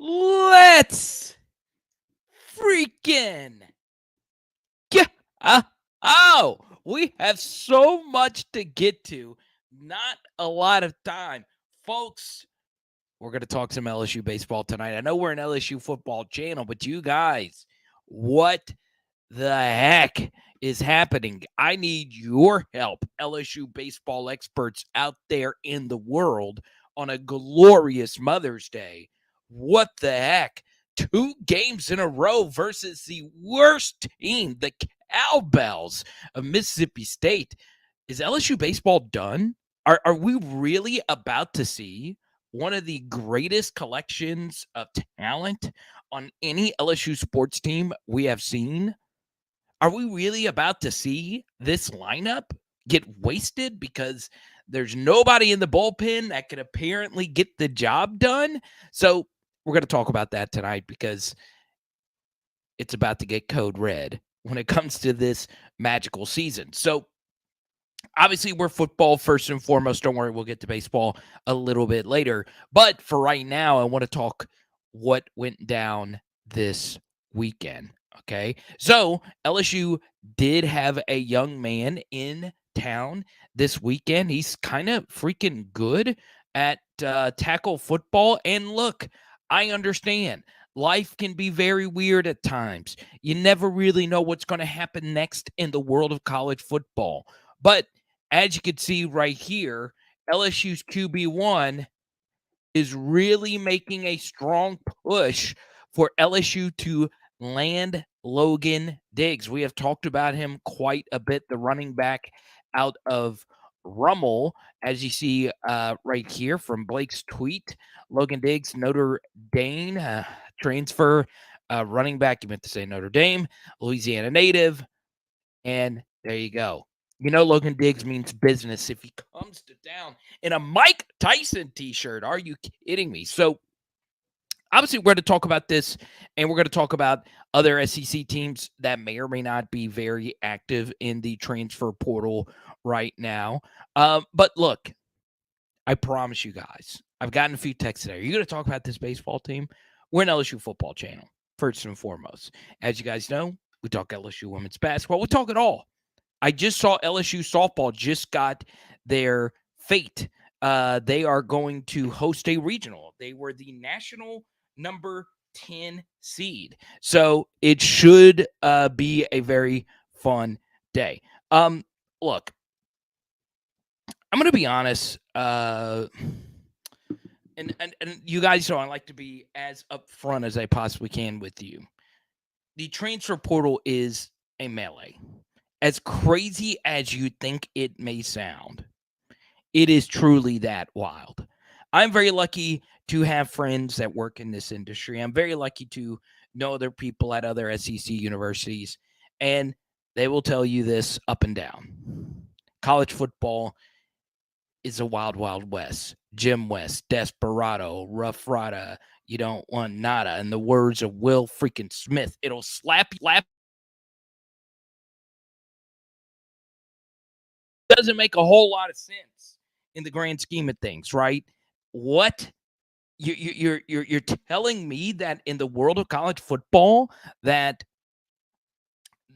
Let's freaking get. We have so much to get to. Not a lot of time. Folks, we're going to talk some LSU baseball tonight. I know we're an LSU football channel, but you guys, what the heck is happening? I need your help, LSU baseball experts out there in the world on a glorious Mother's Day. What the heck? 2 games in a row versus the worst team, the Cowbells of Mississippi State. Is LSU baseball done? Are we really about to see one of the greatest collections of talent on any LSU sports team we have seen? Are we really about to see this lineup get wasted because there's nobody in the bullpen that can apparently get the job done? So we're going to talk about that tonight because it's about to get code red when it comes to this magical season. So obviously, we're football first and foremost. Don't worry, we'll get to baseball a little bit later. But for right now, I want to talk what went down this weekend. Okay. So LSU did have a young man in town this weekend. He's kind of freaking good at tackle football. And look, I understand. Life can be very weird at times. You never really know what's going to happen next in the world of college football. But as you can see right here, LSU's QB1 is really making a strong push for LSU to land Logan DIGGS. We have talked about him quite a bit, the running back out of Rummel, as you see right here from Blake's tweet. Logan DIGGS, Notre Dame transfer, running back. You meant to say Notre Dame, Louisiana native. And there you go. You know, Logan DIGGS means business if he comes to town in a Mike Tyson t-shirt. Are you kidding me? So obviously we're going to talk about this, and we're going to talk about other SEC teams that may or may not be very active in the transfer portal right now. But look, I promise you guys, I've gotten a few texts today. Are you going to talk about this baseball team? We're an LSU football channel, first and foremost. As you guys know, we talk LSU women's basketball. We talk it all. I just saw LSU softball just got their fate. They are going to host a regional. They were the national number 10 seed. So it should be a very fun day. Look, I'm going to be honest. And you guys know I like to be as upfront as I possibly can with you. The transfer portal is a melee. As crazy as you think it may sound, it is truly that wild. I'm very lucky to have friends that work in this industry. I'm very lucky to know other people at other SEC universities, and they will tell you this up and down. College football is a wild, wild west. Jim West, Desperado, Rough Rider, you don't want nada. In the words of Will freaking Smith, it'll slap. Doesn't make a whole lot of sense in the grand scheme of things, right? What you're telling me that in the world of college football that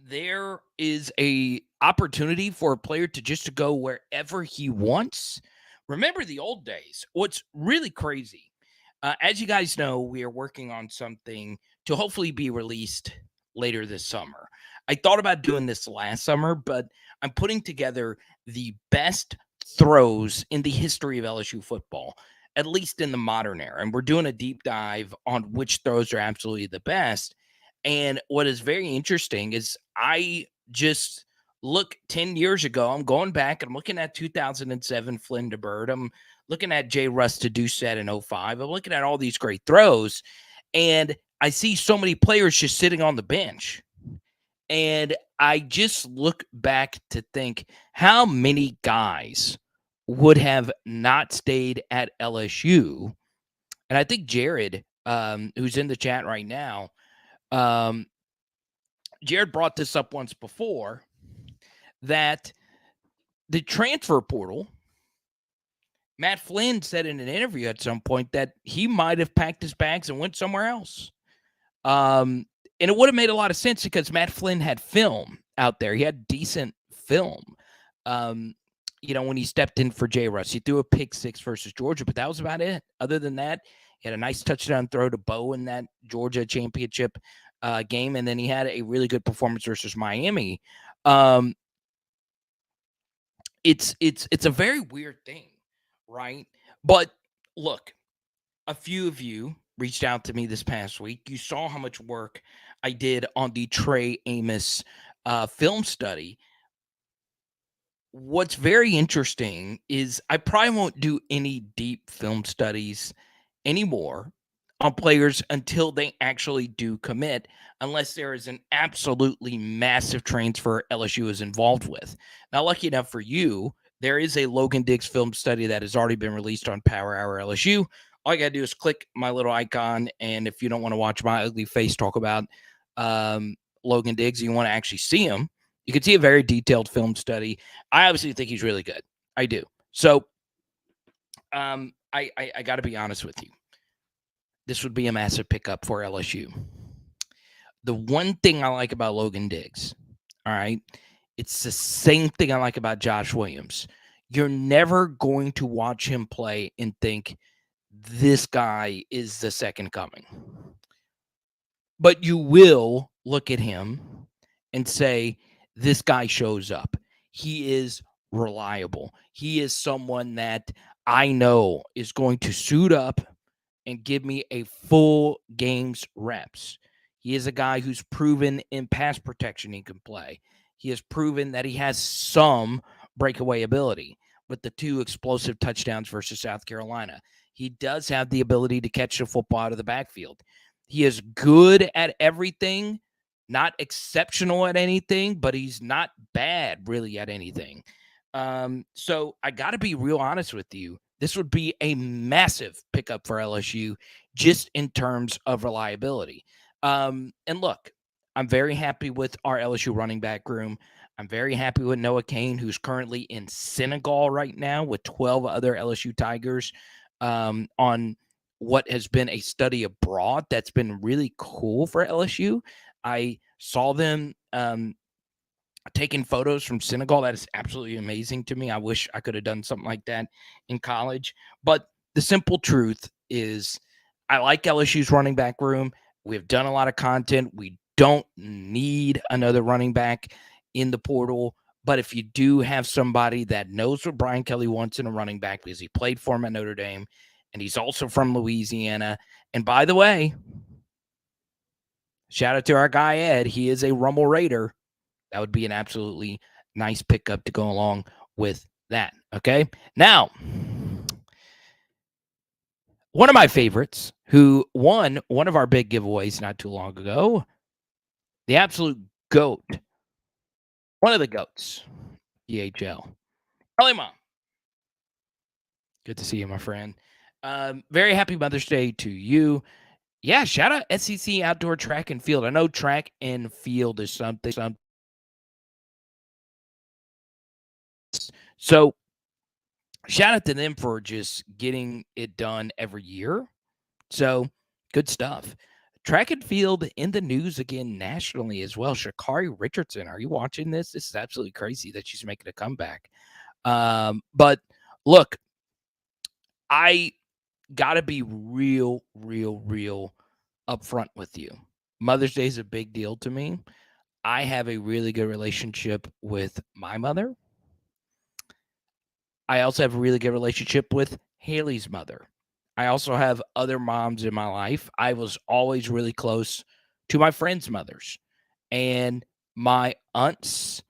there is a opportunity for a player to just to go wherever he wants? Remember the old days. What's really crazy, as you guys know, we are working on something to hopefully be released later this summer. I thought about doing this last summer, but I'm putting together the best throws in the history of LSU football, at least in the modern era. And we're doing a deep dive on which throws are absolutely the best. And what is very interesting is I just look 10 years ago. I'm going back and I'm looking at 2007 Flynn DeBird. I'm looking at J. Russ to do set in 05. I'm looking at all these great throws, and I see so many players just sitting on the bench. And I just look back to think how many guys would have not stayed at LSU. And I think Jared, who's in the chat right now, Jared brought this up once before, that the transfer portal Matt Flynn said in an interview at some point that he might have packed his bags and went somewhere else. And it would have made a lot of sense because Matt Flynn had film out there. He had decent film. When he stepped in for J. Russ, he threw a pick six versus Georgia, but that was about it. Other than that, he had a nice touchdown throw to Bo in that Georgia championship game, and then he had a really good performance versus Miami. It's a very weird thing, right? But look, a few of you reached out to me this past week. You saw how much work I did on the Trey Amos film study. What's very interesting is I probably won't do any deep film studies anymore on players until they actually do commit, unless there is an absolutely massive transfer LSU is involved with. Now, lucky enough for you, there is a Logan DIGGS film study that has already been released on Power Hour LSU. All you got to do is click my little icon, and if you don't want to watch my ugly face talk about Logan DIGGS, you want to actually see him, you can see a very detailed film study. I obviously think he's really good. I do. So I got to be honest with you. This would be a massive pickup for LSU. The one thing I like about Logan DIGGS, all right, it's the same thing I like about Josh Williams. You're never going to watch him play and think this guy is the second coming. But you will look at him and say, this guy shows up. He is reliable. He is someone that I know is going to suit up and give me a full game's reps. He is a guy who's proven in pass protection he can play. He has proven that he has some breakaway ability with the 2 explosive touchdowns versus South Carolina. He does have the ability to catch the football out of the backfield. He is good at everything, not exceptional at anything, but he's not bad really at anything. So I got to be real honest with you. This would be a massive pickup for LSU just in terms of reliability. And look, I'm very happy with our LSU running back room. I'm very happy with Noah Kane, who's currently in Senegal right now with 12 other LSU Tigers on what has been a study abroad that's been really cool for LSU. I saw them taking photos from Senegal. That is absolutely amazing to me. I wish I could have done something like that in college. But the simple truth is I like LSU's running back room. We've done a lot of content. We don't need another running back in the portal. But if you do have somebody that knows what Brian Kelly wants in a running back because he played for him at Notre Dame and he's also from Louisiana. And by the way, shout out to our guy Ed. He is a Rumble Raider. That would be an absolutely nice pickup to go along with that. Okay. Now, one of my favorites who won one of our big giveaways not too long ago, the absolute GOAT, one of the GOATs, DHL. Hello, Mom. Good to see you, my friend. Very happy Mother's Day to you. Yeah, shout out SEC Outdoor Track and Field. I know track and field is something. So shout out to them for just getting it done every year. So good stuff. Track and field in the news again nationally as well. Sha'Carri Richardson, are you watching this? This is absolutely crazy that she's making a comeback. But look, I got to be real upfront with you. Mother's Day is a big deal to me. I have a really good relationship with my mother. I also have a really good relationship with Haley's mother. I also have other moms in my life. I was always really close to my friends' mothers and my aunts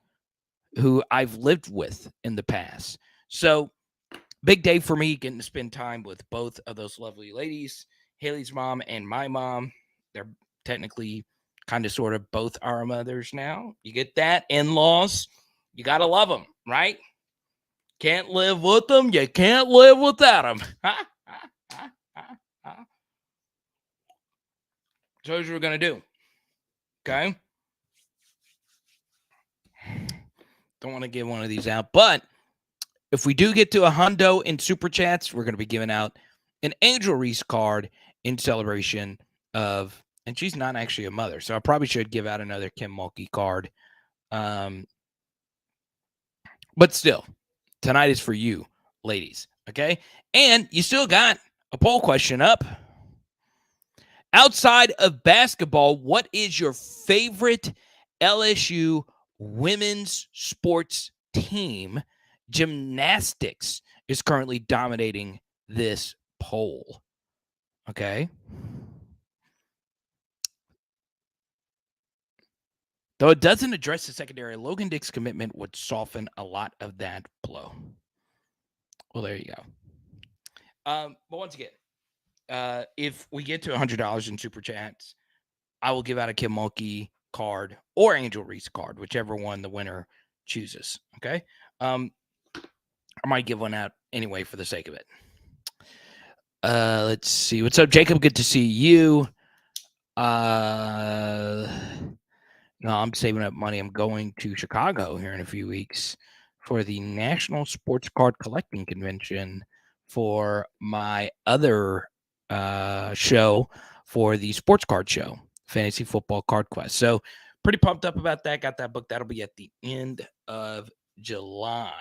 who I've lived with in the past. So, big day for me getting to spend time with both of those lovely ladies, Haley's mom and my mom. They're technically kind of sort of both our mothers now. You get that? In-laws, you got to love them, right? Can't live with them. You can't live without them. So here's what we're going to do. Okay. Don't want to give one of these out, but If we do get to a hundo in Super Chats, we're going to be giving out an Angel Reese card in celebration of, and she's not actually a mother, so I probably should give out another Kim Mulkey card. But still, tonight is for you, ladies, okay? And you still got a poll question up. Outside of basketball, what is your favorite LSU women's sports team? Gymnastics is currently dominating this poll. Okay. Though it doesn't address the secondary, Logan DIGGS' commitment would soften a lot of that blow. Well, there you go. But once again, if we get to $100 in Super Chats, I will give out a Kim Mulkey card or Angel Reese card, whichever one the winner chooses. Okay. I might give one out anyway for the sake of it. Let's see. What's up, Jacob? Good to see you. No, I'm saving up money. I'm going to Chicago here in a few weeks for the National Sports Card Collecting Convention for my other show for the Sports Card Show, Fantasy Football Card Quest. So pretty pumped up about that. Got that book. That'll be at the end of July.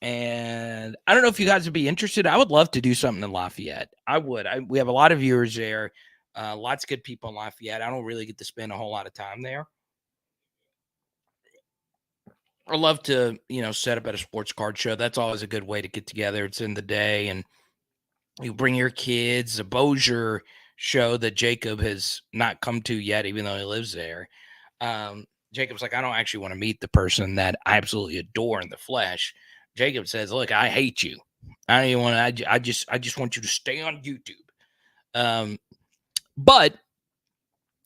And I don't know if you guys would be interested. I would love to do something in Lafayette. I would. We have a lot of viewers there. Lots of good people in Lafayette. I don't really get to spend a whole lot of time there. I love to, set up at a sports card show. That's always a good way to get together. It's in the day, and you bring your kids. A Bossier show that Jacob has not come to yet, even though he lives there. Jacob's like, I don't actually want to meet the person that I absolutely adore in the flesh. Jacob says, look, I hate you. I don't even want to. I just want you to stay on YouTube. But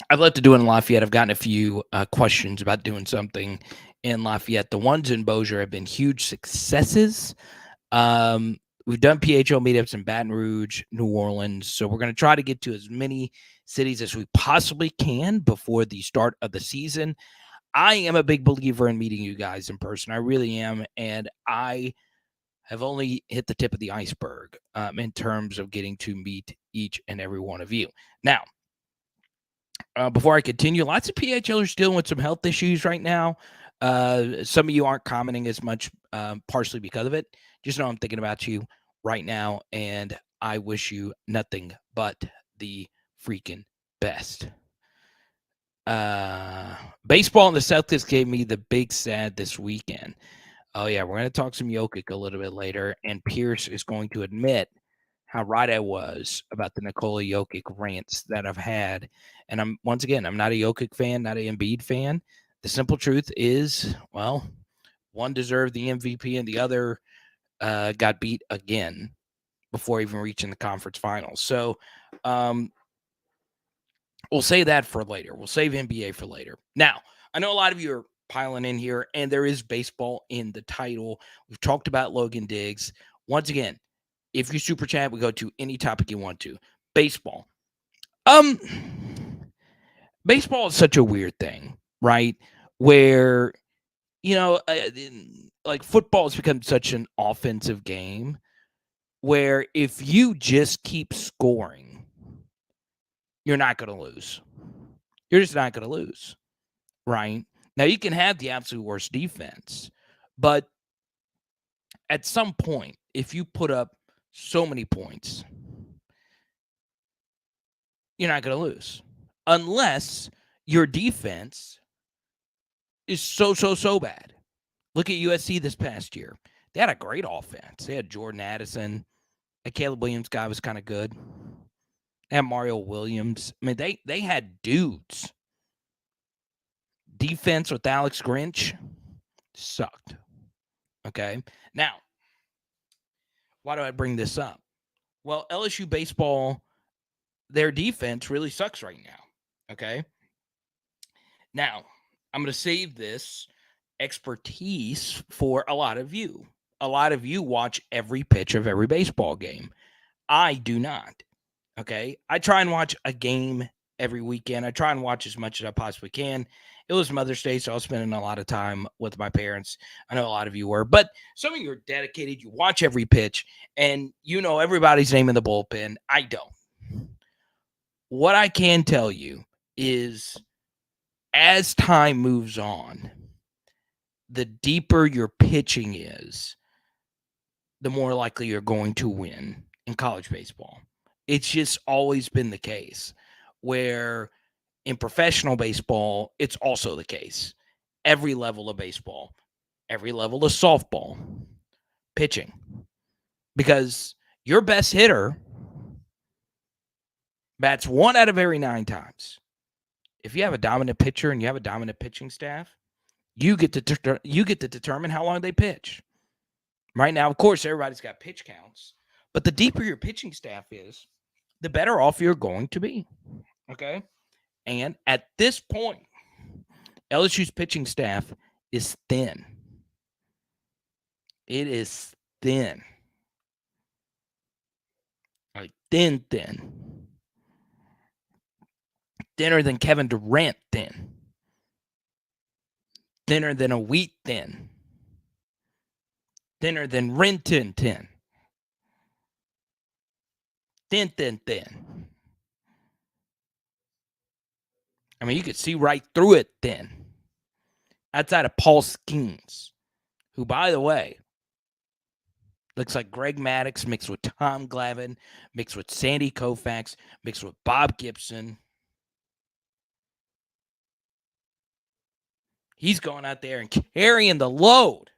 I'd love to do it in Lafayette. I've gotten a few questions about doing something in Lafayette. The ones in Bossier have been huge successes. We've done PHO meetups in Baton Rouge, New Orleans. So we're going to try to get to as many cities as we possibly can before the start of the season. I am a big believer in meeting you guys in person. I really am. And I have only hit the tip of the iceberg in terms of getting to meet each and every one of you. Now, before I continue, lots of PHLers dealing with some health issues right now. Some of you aren't commenting as much, partially because of it. Just know I'm thinking about you right now, and I wish you nothing but the freaking best. Baseball and the Celtics gave me the big sad this weekend. Oh, yeah, we're going to talk some Jokic a little bit later, and Pierce is going to admit how right I was about the Nikola Jokic rants that I've had. And I'm not a Jokic fan, not an Embiid fan. The simple truth is, well, one deserved the MVP and the other got beat again before even reaching the conference finals. So we'll save that for later. We'll save NBA for later. Now, I know a lot of you are piling in here, and there is baseball in the title. We've talked about Logan DIGGS. Once again, if you super chat, we go to any topic you want to. Baseball. Baseball is such a weird thing, right? Where, like football has become such an offensive game where if you just keep scoring, you're not going to lose. You're just not going to lose, right? Now, you can have the absolute worst defense, but at some point, if you put up so many points, you're not going to lose unless your defense is so bad. Look at USC this past year. They had a great offense. They had Jordan Addison. The Caleb Williams guy was kind of good. They had Mario Williams. I mean, they had dudes. Defense with Alex Grinch sucked. Okay. Now, why do I bring this up? Well, LSU baseball, their defense really sucks right now. Okay. Now, I'm going to save this expertise for a lot of you. A lot of you watch every pitch of every baseball game. I do not. Okay. I try and watch a game every weekend. I try and watch as much as I possibly can. It was Mother's Day, so I was spending a lot of time with my parents. I know a lot of you were, but some of you are dedicated. You watch every pitch, and you know everybody's name in the bullpen. I don't. What I can tell you is as time moves on, the deeper your pitching is, the more likely you're going to win in college baseball. It's just always been the case where in professional baseball, it's also the case. Every level of baseball, every level of softball, pitching. Because your best hitter bats 1 out of every 9 times. If you have a dominant pitcher and you have a dominant pitching staff, you get to determine how long they pitch. Right now, of course, everybody's got pitch counts, but the deeper your pitching staff is, the better off you're going to be. Okay? And at this point, LSU's pitching staff is thin. It is thin. Like thin. Thinner than Kevin Durant thin. Thinner than a wheat thin. Thinner than Renton thin. Thin. I mean, you could see right through it thin. Outside of Paul Skeens, who, by the way, looks like Greg Maddux mixed with Tom Glavine, mixed with Sandy Koufax, mixed with Bob Gibson. He's going out there and carrying the load.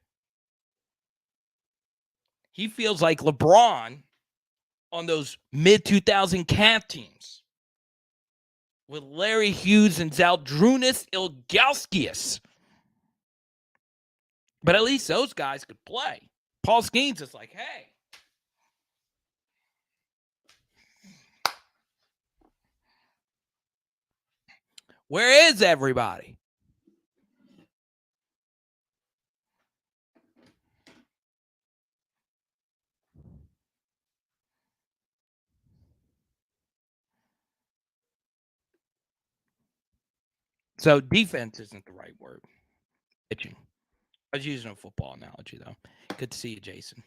He feels like LeBron on those mid-2000 Cavs teams with Larry Hughes and Zaldrunas Ilgauskas. But at least those guys could play. Paul Skeens is like, hey, where is everybody? So defense isn't the right word. Pitching. I was using a football analogy, though. Good to see you, Jason.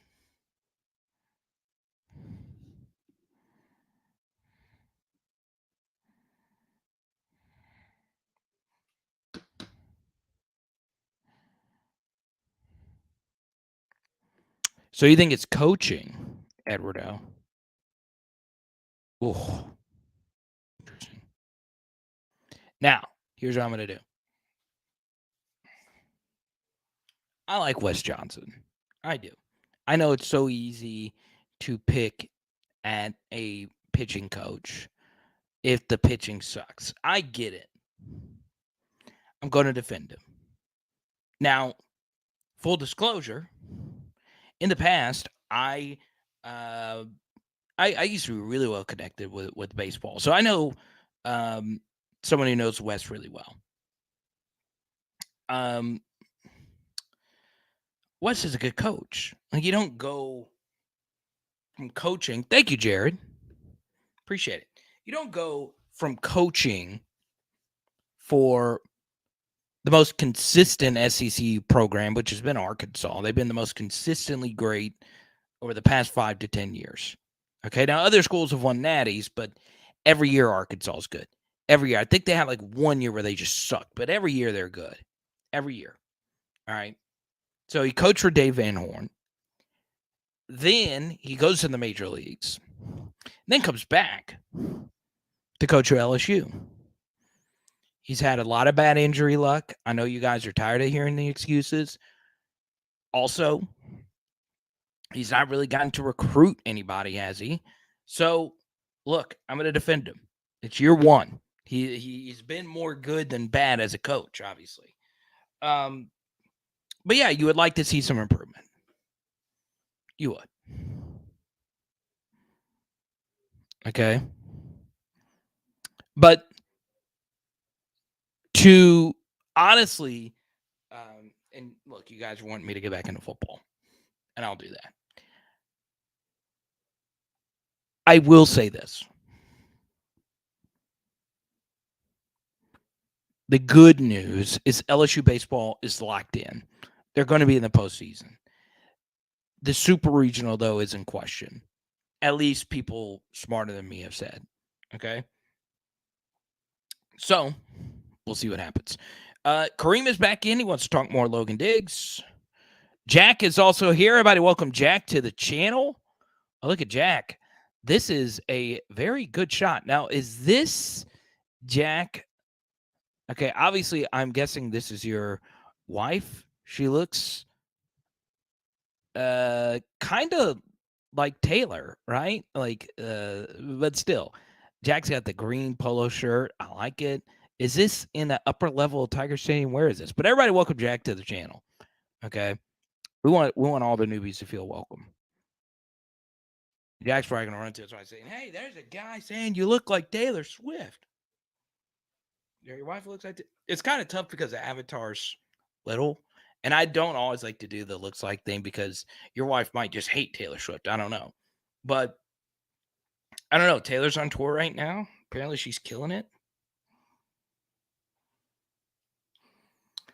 So you think it's coaching, Edwardo? Oh, interesting. Now, here's what I'm going to do. I like Wes Johnson. I do. I know it's so easy to pick at a pitching coach if the pitching sucks. I get it. I'm going to defend him. Now, full disclosure, in the past, I used to be really well connected with baseball. So I know someone who knows Wes really well. Wes is a good coach. Like, you don't go from coaching. Thank you, Jared. Appreciate it. You don't go from coaching for the most consistent SEC program, which has been Arkansas. They've been the most consistently great over the past 5 to 10 years. Okay, now other schools have won natties, but every year Arkansas is good. Every year. I think they had like 1 year where they just sucked, but every year they're good. Every year. All right. So he coached for Dave Van Horn. Then he goes to the major leagues. Then comes back to coach for LSU. He's had a lot of bad injury luck. I know you guys are tired of hearing the excuses. Also, he's not really gotten to recruit anybody, has he? So, look, I'm going to defend him. It's year 1. He's been more good than bad as a coach, obviously. But yeah, you would like to see some improvement. You would. Okay. But to honestly, and look, you guys want me to get back into football, and I'll do that. I will say this. The good news is LSU baseball is locked in. They're going to be in the postseason. The super regional, though, is in question. At least people smarter than me have said. Okay. So we'll see what happens. Kareem is back in. He wants to talk more Logan DIGGS. Jack is also here. Everybody, welcome Jack to the channel. Oh, look at Jack. This is a very good shot. Now, is this Jack? Okay, obviously, I'm guessing this is your wife. She looks kind of like Taylor, right? Like, but still, Jack's got the green polo shirt. I like it. Is this in the upper level of Tiger Stadium? Where is this? But everybody, welcome Jack to the channel. Okay, we want all the newbies to feel welcome. Jack's probably gonna run to us by saying, "Hey, there's a guy saying you look like Taylor Swift." Your wife looks like it's kind of tough because the avatar's little, and I don't always like to do the looks like thing because your wife might just hate Taylor Swift. I don't know, but I don't know. Taylor's on tour right now. Apparently, she's killing it.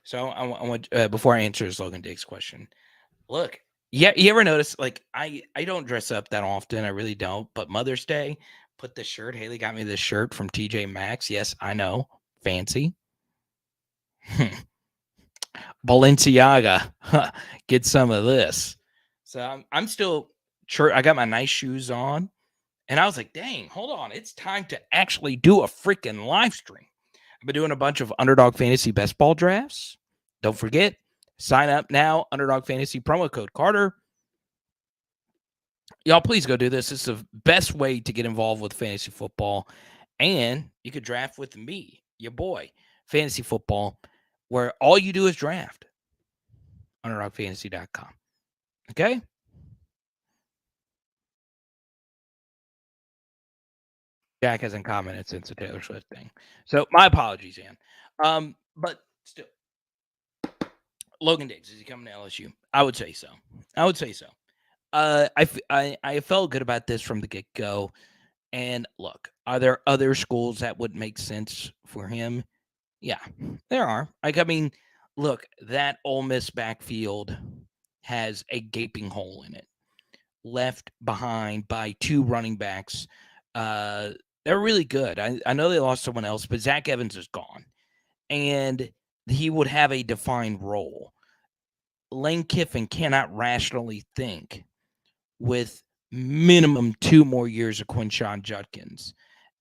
So I want before I answer this Logan DIGGS question, look, yeah, you ever notice like I don't dress up that often. I really don't. But Mother's Day, put this shirt. Haley got me this shirt from TJ Maxx. Yes, I know, fancy. Balenciaga, get some of this. So I'm still sure I got my nice shoes on, and I was like, dang, hold on, it's time to actually do a freaking live stream. I've been doing a bunch of Underdog Fantasy Best Ball drafts. Don't forget, sign up now. Underdog Fantasy promo code Carter. Y'all, please go do this. It's the best way to get involved with fantasy football, and you could draft with me, your boy, fantasy football, where all you do is draft. UnderdogFantasy.com. Okay? Jack hasn't commented since the Taylor Swift thing. So my apologies, Ann. But still, Logan DIGGS, is he coming to LSU? I would say so. I felt good about this from the get-go. And look, are there other schools that would make sense for him? Yeah, there are. Like, I mean, look, that Ole Miss backfield has a gaping hole in it, left behind by two running backs. They're really good. I know they lost someone else, but Zach Evans is gone, and he would have a defined role. Lane Kiffin cannot rationally think with minimum 2 more years of Quinshon Judkins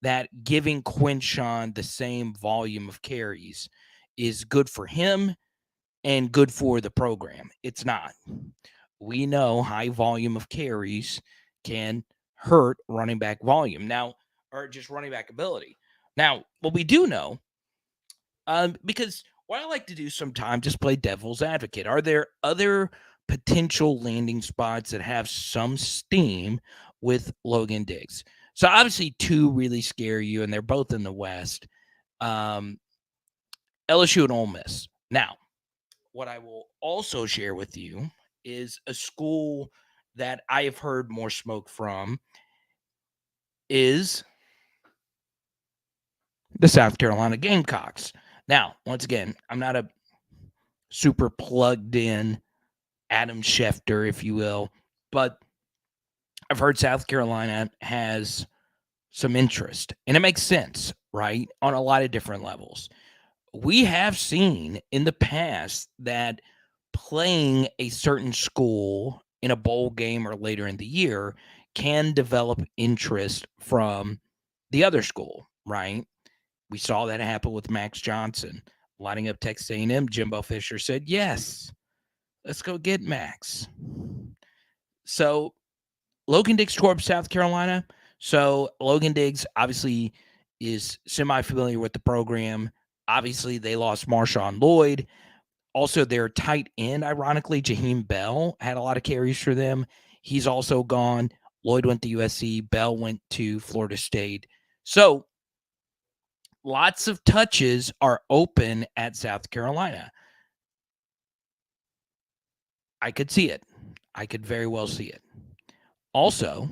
that giving Quinshon the same volume of carries is good for him and good for the program. It's not. We know high volume of carries can hurt running back volume now, or just running back ability. Now, what we do know, because what I like to do sometimes is play devil's advocate. Are there other potential landing spots that have some steam with Logan DIGGS? So obviously, two really scare you, and they're both in the West. LSU and Ole Miss. Now, what I will also share with you is a school that I have heard more smoke from is the South Carolina Gamecocks. Now, once again, I'm not a super plugged in Adam Schefter, if you will, but I've heard South Carolina has some interest, and it makes sense, right? On a lot of different levels. We have seen in the past that playing a certain school in a bowl game or later in the year can develop interest from the other school, right? We saw that happen with Max Johnson lining up Texas A&M. Jimbo Fisher said, yes, let's go get Max. So Logan DIGGS tore up South Carolina. So Logan DIGGS obviously is semi-familiar with the program. Obviously, they lost Marshawn Lloyd. Also, their tight end, ironically, Jaheim Bell, had a lot of carries for them. He's also gone. Lloyd went to USC. Bell went to Florida State. So lots of touches are open at South Carolina. I could see it. I could very well see it. Also,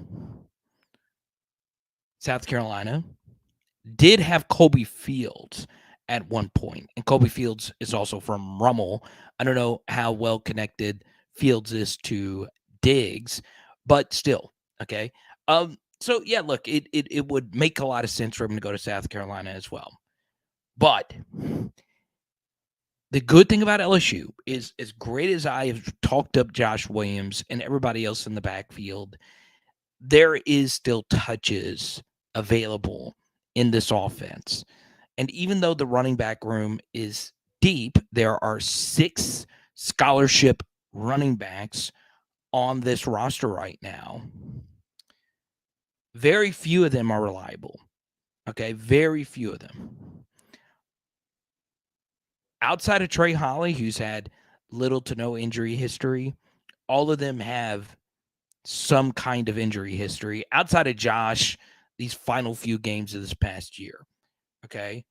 South Carolina did have Colby Fields at one point, and Kobe Fields is also from Rummel. I don't know how well connected Fields is to Diggs, but still, okay. So yeah, look, it would make a lot of sense for him to go to South Carolina as well. But the good thing about LSU is, as great as I have talked up Josh Williams and everybody else in the backfield, there is still touches available in this offense. And even though the running back room is deep, there are 6 scholarship running backs on this roster right now. Very few of them are reliable. Okay, very few of them. Outside of Trey Holly, who's had little to no injury history, all of them have some kind of injury history. Outside of Josh, these final few games of this past year, okay?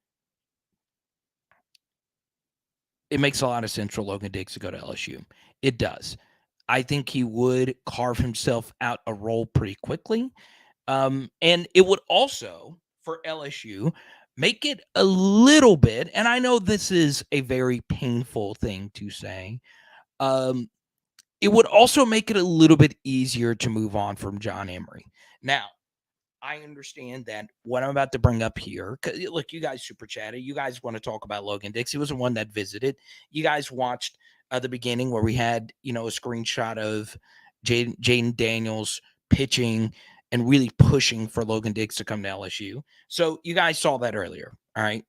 It makes a lot of sense for Logan Diggs to go to LSU. It does. I think he would carve himself out a role pretty quickly. And it would also, for LSU, make it a little bit, and I know this is a very painful thing to say, it would also make it a little bit easier to move on from John Emery. Now, I understand that what I'm about to bring up here, 'cause look, you guys super chatted. You guys want to talk about Logan Diggs. He was the one that visited. You guys watched the beginning where we had, a screenshot of Jayden Daniels pitching and really pushing for Logan Diggs to come to LSU. So you guys saw that earlier. All right.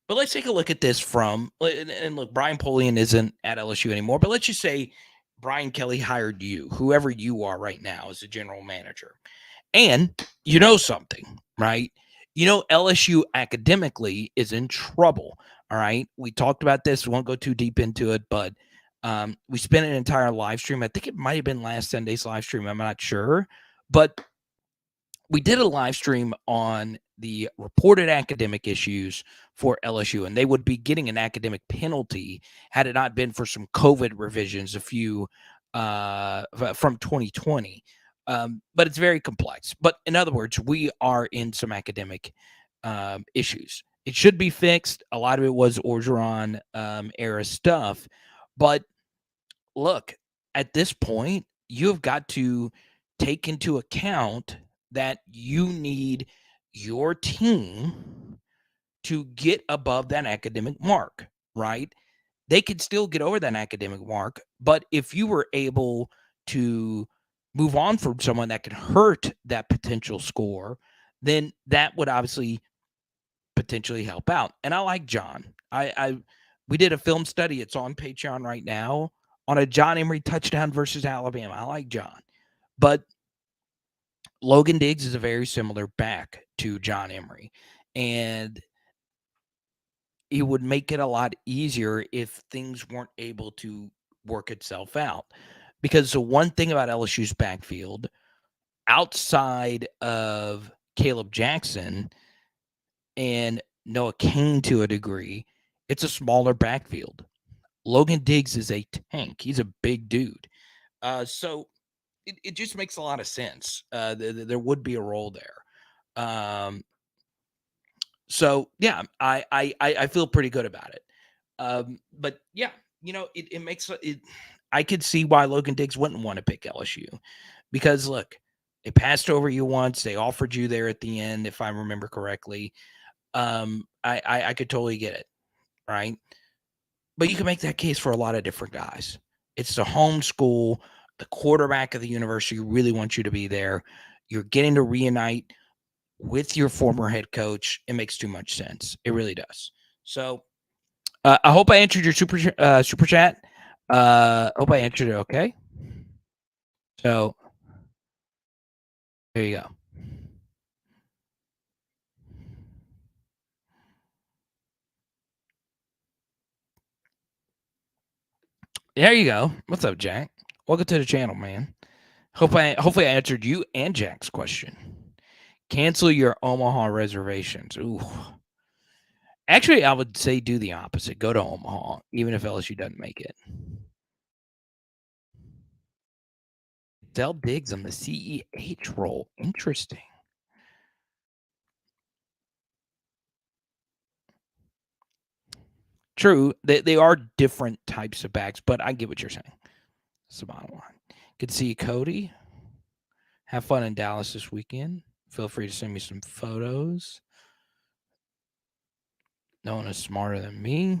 But let's take a look at this and look, Brian Polian isn't at LSU anymore, but let's just say Brian Kelly hired you, whoever you are right now as a general manager. And you know something, right? LSU academically is in trouble. All right. We talked about this. We won't go too deep into it, but we spent an entire live stream. I think it might have been last Sunday's live stream. I'm not sure. But we did a live stream on the reported academic issues for LSU, and they would be getting an academic penalty had it not been for some COVID revisions from 2020. But it's very complex. But in other words, we are in some academic issues. It should be fixed. A lot of it was Orgeron era stuff. But look, at this point, you've got to take into account that you need your team to get above that academic mark, right? They could still get over that academic mark, but if you were able to move on from someone that could hurt that potential score, then that would obviously potentially help out. And I like John. We did a film study. It's on Patreon right now on a John Emery touchdown versus Alabama. I like John, but Logan Diggs is a very similar back to John Emery, and it would make it a lot easier if things weren't able to work itself out. Because the one thing about LSU's backfield, outside of Caleb Jackson and Noah Cain to a degree, it's a smaller backfield. Logan Diggs is a tank. He's a big dude. So it just makes a lot of sense. There would be a role there. So yeah, I feel pretty good about it. But yeah, it makes it. I could see why Logan Diggs wouldn't want to pick LSU because look, they passed over you once. They offered you there at the end, if I remember correctly. I could totally get it, right? But you can make that case for a lot of different guys. It's the home school, the quarterback of the university really wants you to be there. You're getting to reunite with your former head coach. It makes too much sense. It really does. So I hope I answered your super chat. Hope I answered it okay. So there you go. There you go. What's up, Jack? Welcome to the channel, man. Hopefully I answered you and Jack's question. Cancel your Omaha reservations. Ooh. Actually, I would say do the opposite. Go to Omaha, even if LSU doesn't make it. Dell Diggs on the CEH role. Interesting. True. They are different types of backs, but I get what you're saying. That's the bottom line. Good to see you, Cody. Have fun in Dallas this weekend. Feel free to send me some photos. No one is smarter than me.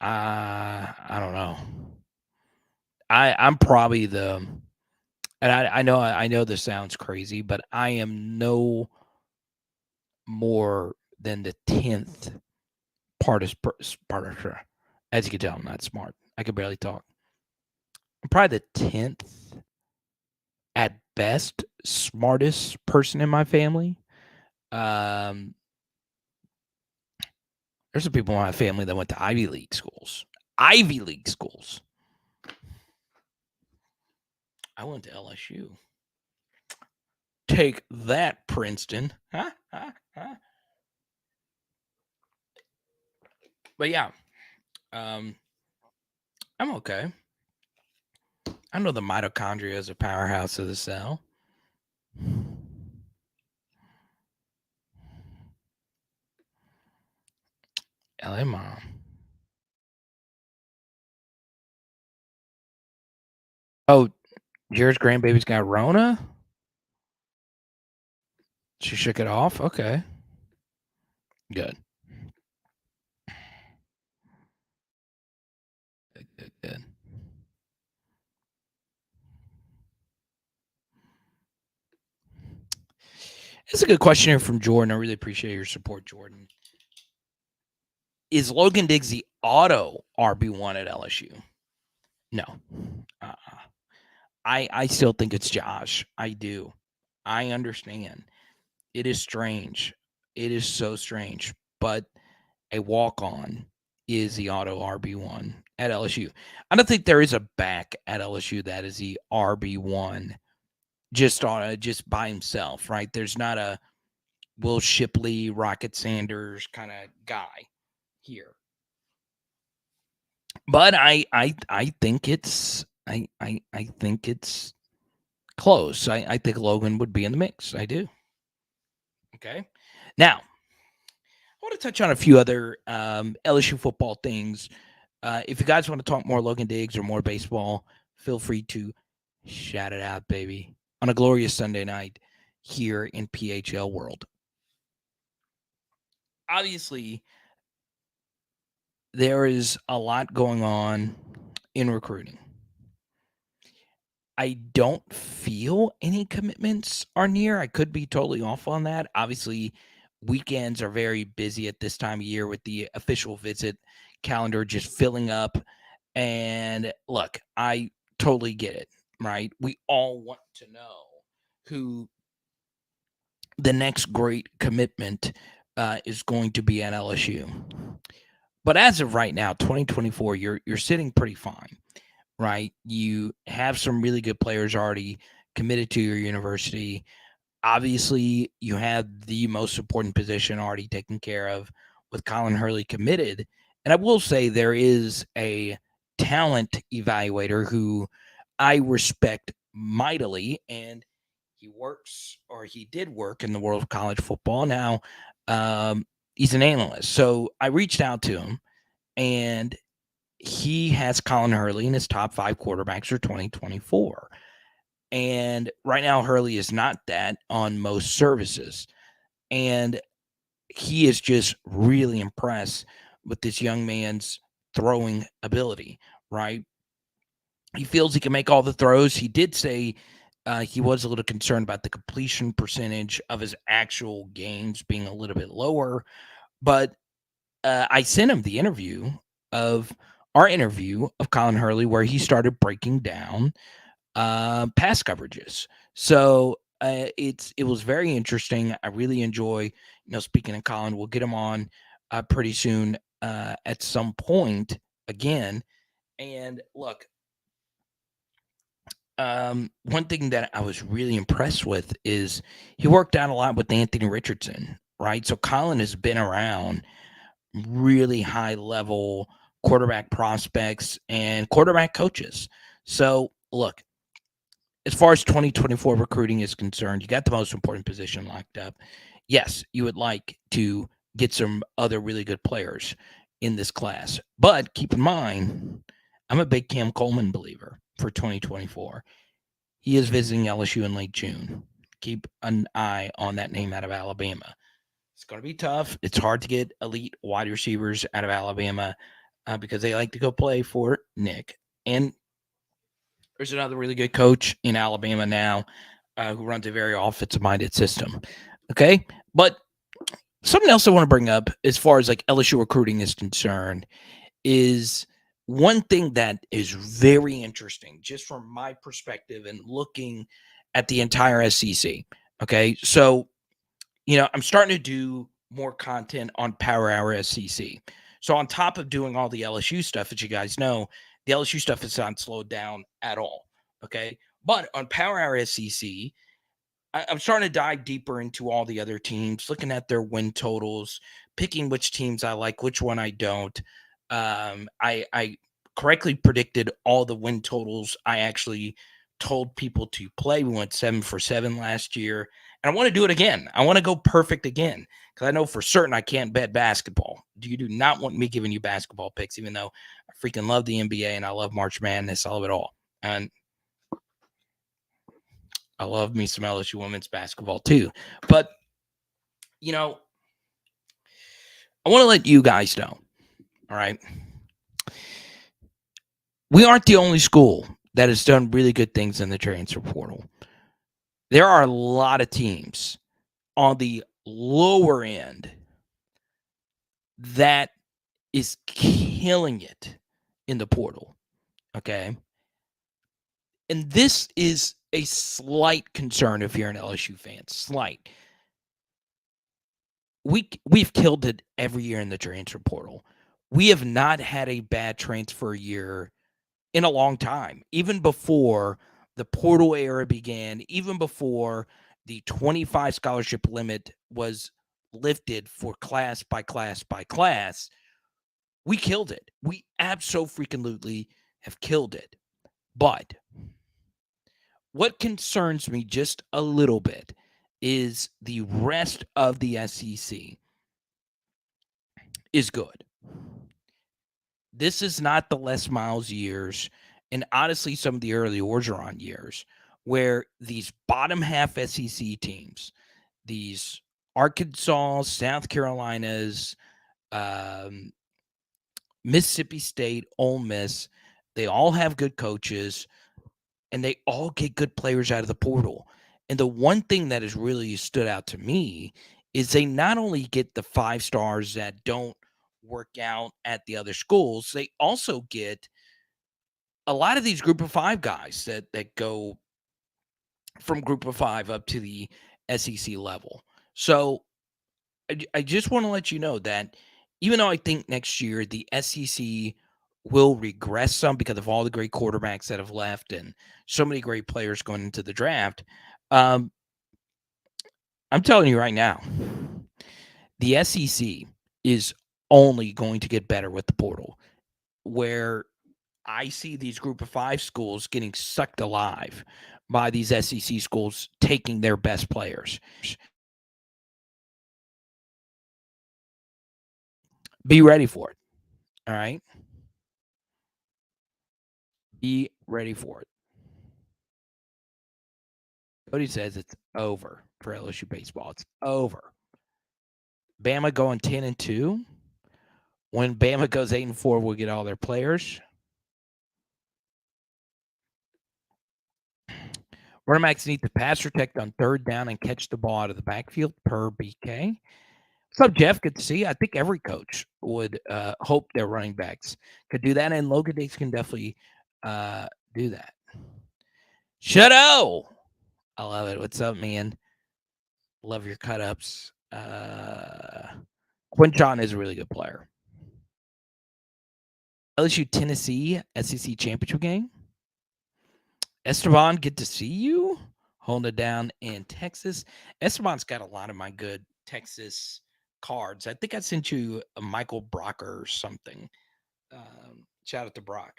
I don't know. I'm probably the, and I know this sounds crazy, but I am no more than the 10th part. As you can tell, I'm not smart. I can barely talk. I'm probably the 10th at best smartest person in my family. There's some people in my family that went to Ivy League schools. Ivy League schools. I went to LSU. Take that, Princeton. But yeah, I'm okay. I know the mitochondria is a powerhouse of the cell. LA mom. Oh, Jared's grandbaby's got Rona? She shook it off? Okay. Good. Good. It's a good question here from Jordan. I really appreciate your support, Jordan. Is Logan DIGGS the auto RB1 at LSU? No. I still think it's Josh. I do. I understand. It is strange. It is so strange. But a walk-on is the auto RB1 at LSU. I don't think there is a back at LSU that is the RB1 just by himself, right? There's not a Will Shipley, Rocket Sanders kind of guy here. But I think it's close. I think Logan would be in the mix. I do. Okay. Now, I want to touch on a few other LSU football things. If you guys want to talk more Logan DIGGS or more baseball, feel free to shout it out, baby, on a glorious Sunday night here in PHL world. Obviously, there is a lot going on in recruiting. I don't feel any commitments are near. I could be totally off on that. Obviously, weekends are very busy at this time of year with the official visit calendar just filling up. And look, I totally get it, right? We all want to know who the next great commitment is going to be at LSU. But as of right now, 2024, you're sitting pretty fine, right? You have some really good players already committed to your university. Obviously, you have the most important position already taken care of with Colin Hurley committed. And I will say there is a talent evaluator who I respect mightily, and he did work in the world of college football. Now, he's an analyst. So I reached out to him, and he has Colin Hurley in his top 5 quarterbacks for 2024. And right now, Hurley is not that on most services. And he is just really impressed with this young man's throwing ability, right? He feels he can make all the throws. He did say he was a little concerned about the completion percentage of his actual games being a little bit lower. But I sent him the our interview of Colin Hurley, where he started breaking down pass coverages. So it was very interesting. I really enjoy, speaking of Colin. We'll get him on pretty soon at some point again. And look, one thing that I was really impressed with is he worked out a lot with Anthony Richardson, right? So Colin has been around really high level quarterback prospects and quarterback coaches. So look, as far as 2024 recruiting is concerned, you got the most important position locked up. Yes, you would like to get some other really good players. in this class. But keep in mind, I'm a big Cam Coleman believer for 2024. He is visiting LSU in late June. Keep an eye on that name out of Alabama. It's going to be tough. It's hard to get elite wide receivers out of Alabama because they like to go play for Nick. And there's another really good coach in Alabama now who runs a very offensive-minded system. Okay? But something else I want to bring up as far as like LSU recruiting is concerned is one thing that is very interesting just from my perspective and looking at the entire SEC. Okay? So, I'm starting to do more content on Power Hour SEC. So on top of doing all the LSU stuff, as you guys know, the LSU stuff has not slowed down at all. Okay. But on Power Hour SEC, I'm starting to dive deeper into all the other teams, looking at their win totals, picking which teams I like, which one I don't. I correctly predicted all the win totals I actually told people to play. We went 7 for 7 last year, and I want to do it again. I want to go perfect again because I know for certain I can't bet basketball. You do not want me giving you basketball picks, even though I freaking love the NBA and I love March Madness. I love it all. And I love me some LSU women's basketball too. But, I want to let you guys know, all right? We aren't the only school that has done really good things in the transfer portal. There are a lot of teams on the lower end that is killing it in the portal, okay? And this is a slight concern if you're an LSU fan, slight. We've killed it every year in the transfer portal. We have not had a bad transfer year in a long time, even before the portal era began, even before the 25 scholarship limit was lifted for class by class by class. We killed it. We abso-freaking-lutely have killed it. But what concerns me just a little bit is the rest of the SEC is good. This is not the Les Miles years, and honestly, some of the early Orgeron years, where these bottom half SEC teams, these Arkansas, South Carolinas, Mississippi State, Ole Miss, they all have good coaches, and they all get good players out of the portal. And the one thing that has really stood out to me is they not only get the 5 stars that don't work out at the other schools, they also get a lot of these group of 5 guys that go from group of 5 up to the SEC level. So I just want to let you know that even though I think next year the SEC will regress some because of all the great quarterbacks that have left and so many great players going into the draft, I'm telling you right now, the SEC is only going to get better with the portal, where I see these group of 5 schools getting sucked alive by these SEC schools taking their best players. Be ready for it. All right. Be ready for it. Cody says it's over for LSU baseball. It's over. Bama going 10-2. When Bama goes 8-4, we'll get all their players. Running backs need to pass protect on 3rd down and catch the ball out of the backfield per BK. What's up, Jeff? Good to see you. I think every coach would hope their running backs could do that, and Logan Diggs can definitely do that. Shadow! I love it. What's up, man? Love your cut-ups. Quinton is a really good player. LSU Tennessee SEC championship game. Esteban, good to see you. Holding it down in Texas. Esteban's got a lot of my good Texas cards. I think I sent you a Michael Brocker or something. Shout out to Brock.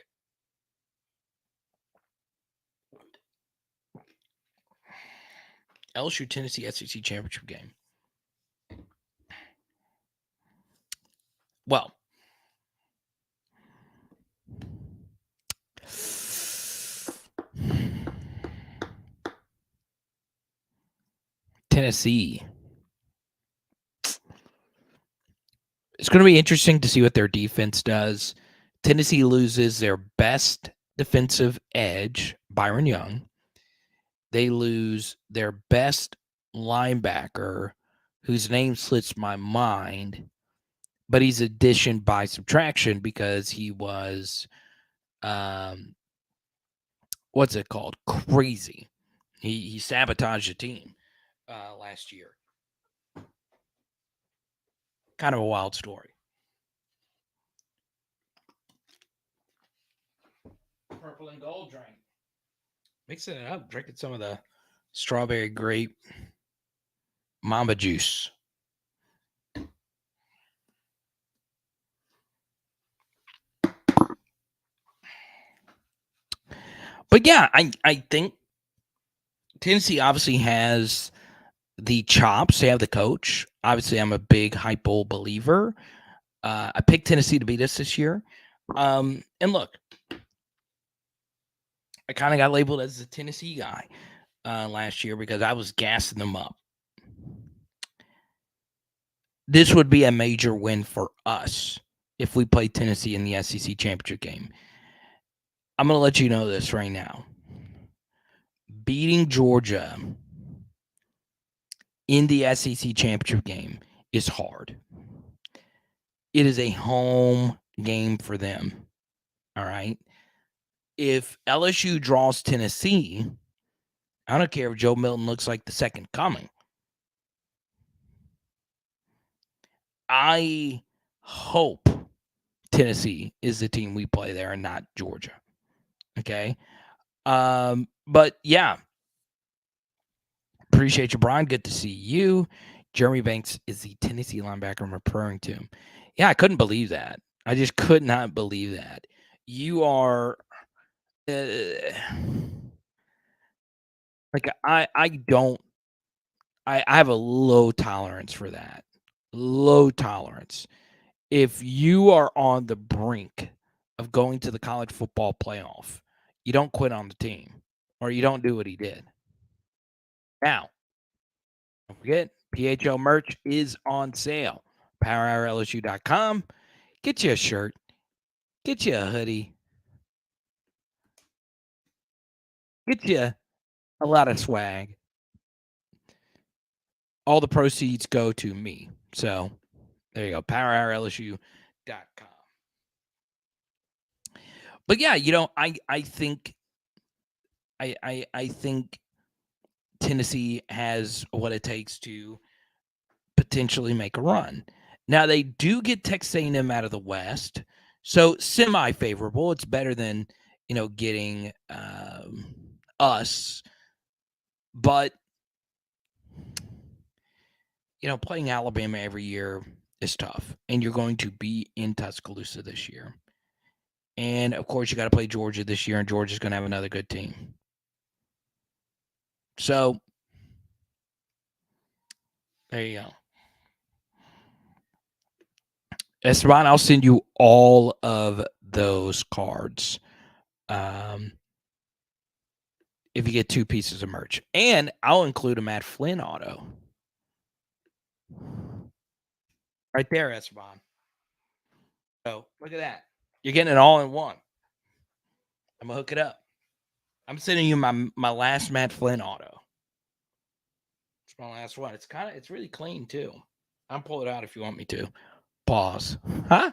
LSU Tennessee SEC championship game. Well, Tennessee. It's going to be interesting to see what their defense does. Tennessee loses their best defensive edge, Byron Young. They lose their best linebacker, whose name slips my mind, but he's addition by subtraction because he was, what's it called? Crazy. He sabotaged the team last year. Kind of a wild story. Purple and gold drink. Mixing it up, drinking some of the strawberry grape Mamba juice. But yeah, I think Tennessee obviously has the chops. They have the coach. Obviously, I'm a big Hypo believer. I picked Tennessee to beat us this year. And look, I kind of got labeled as the Tennessee guy last year because I was gassing them up. This would be a major win for us if we played Tennessee in the SEC championship game. I'm going to let you know this right now. Beating Georgia in the SEC championship game is hard. It is a home game for them. All right. If LSU draws Tennessee, I don't care if Joe Milton looks like the second coming. I hope Tennessee is the team we play there and not Georgia. Okay. But yeah. Appreciate you, Brian. Good to see you. Jeremy Banks is the Tennessee linebacker I'm referring to him. Yeah, I couldn't believe that. I just could not believe that. You are like I have a low tolerance for that. Low tolerance. If you are on the brink of going to the college football playoff, you don't quit on the team or you don't do what he did. Now, don't forget, PHL merch is on sale. PowerHourLSU.com. Get you a shirt. Get you a hoodie. Get you a lot of swag. All the proceeds go to me. So there you go. PowerHourLSU.com. But yeah, I think Tennessee has what it takes to potentially make a run. Now they do get Texas A&M out of the West, so semi-favorable. It's better than getting us, but playing Alabama every year is tough, and you're going to be in Tuscaloosa this year, and of course you got to play Georgia this year, and Georgia's going to have another good team. So there you go. Esteban, I'll send you all of those cards if you get 2 pieces of merch. And I'll include a Matt Flynn auto. Right there, Esteban. So look at that. You're getting it all in one. I'm going to hook it up. I'm sending you my last Matt Flynn auto. It's my last one. It's really clean too. I'll pull it out if you want me to. Pause. Huh?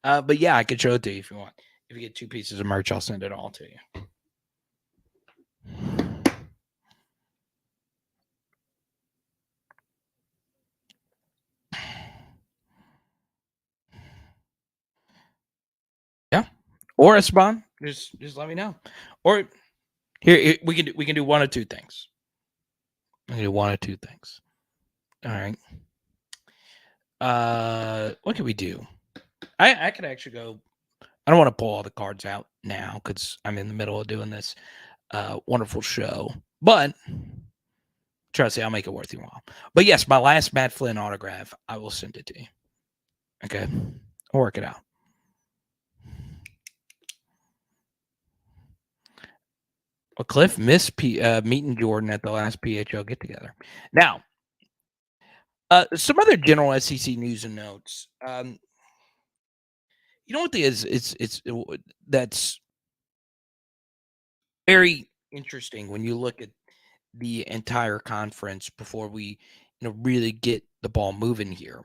But yeah, I could show it to you if you want. If you get 2 pieces of merch, I'll send it all to you. Yeah. Or Esteban, just let me know. Or here we can do one or two things. We can do one or two things. All right. What can we do? I could actually go. I don't want to pull all the cards out now because I'm in the middle of doing this wonderful show. But trust me, I'll make it worth your while. But yes, my last Matt Flynn autograph, I will send it to you. Okay. I'll work it out. Well, Cliff missed meeting Jordan at the last PHL get together. Now, some other general SEC news and notes. You know what that's very interesting when you look at the entire conference before we really get the ball moving here.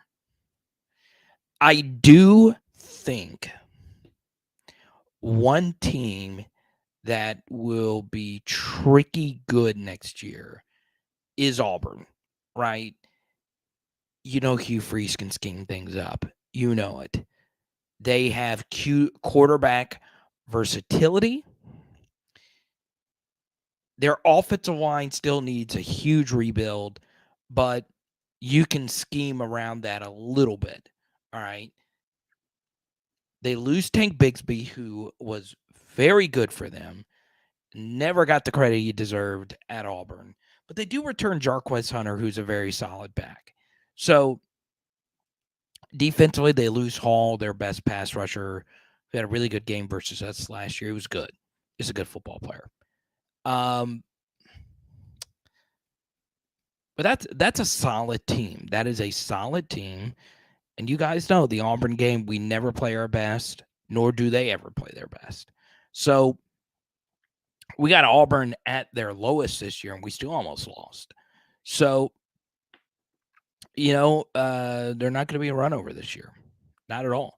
I do think one team that will be tricky good next year is Auburn, right? Hugh Freeze can scheme things up. You know it. They have quarterback versatility. Their offensive line still needs a huge rebuild, but you can scheme around that a little bit. All right. They lose Tank Bigsby, who was very good for them. Never got the credit he deserved at Auburn. But they do return Jarquez Hunter, who's a very solid back. So defensively, they lose Hall, their best pass rusher, who had a really good game versus us last year. He was good. He's a good football player. But that's a solid team. That is a solid team. And you guys know the Auburn game, we never play our best, nor do they ever play their best. So we got Auburn at their lowest this year, and we still almost lost. So, they're not going to be a run over this year. Not at all.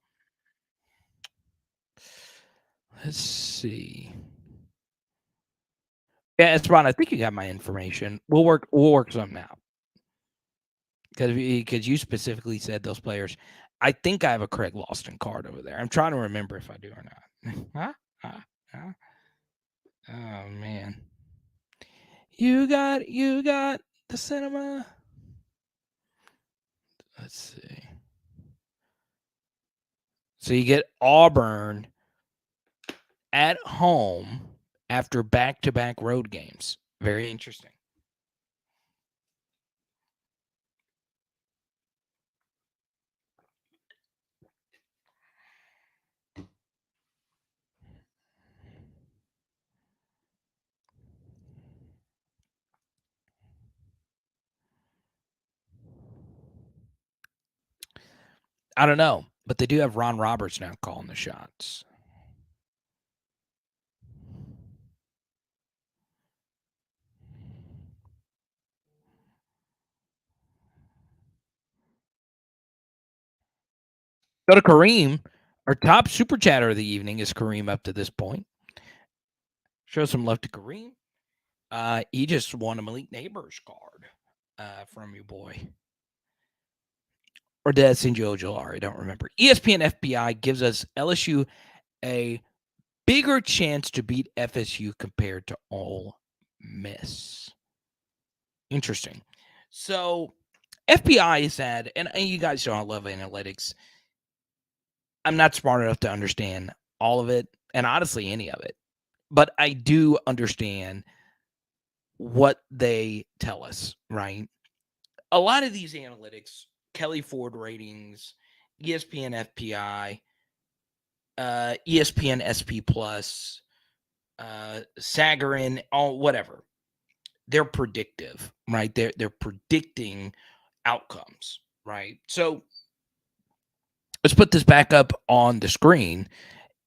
Let's see. Yeah, Esteban, I think you got my information. We'll work something out. Because you specifically said those players. I think I have a Craig Lawson card over there. I'm trying to remember if I do or not. Huh? Oh man. You got the cinema. Let's see. So you get Auburn at home after back-to-back road games. Very interesting. I don't know, but they do have Ron Roberts now calling the shots. Go to Kareem. Our top super chatter of the evening is Kareem up to this point. Show some love to Kareem. He just won a Malik Neighbors card from your boy. Or Destyn Jojo, I don't remember. ESPN FPI gives us LSU a bigger chance to beat FSU compared to Ole Miss. Interesting. So FPI said, and you guys know I love analytics. I'm not smart enough to understand all of it, and honestly, any of it. But I do understand what they tell us, right? A lot of these analytics, Kelly Ford ratings, ESPN FPI, ESPN SP Plus, Sagarin, all whatever. They're predictive, right? They're predicting outcomes, right? So let's put this back up on the screen.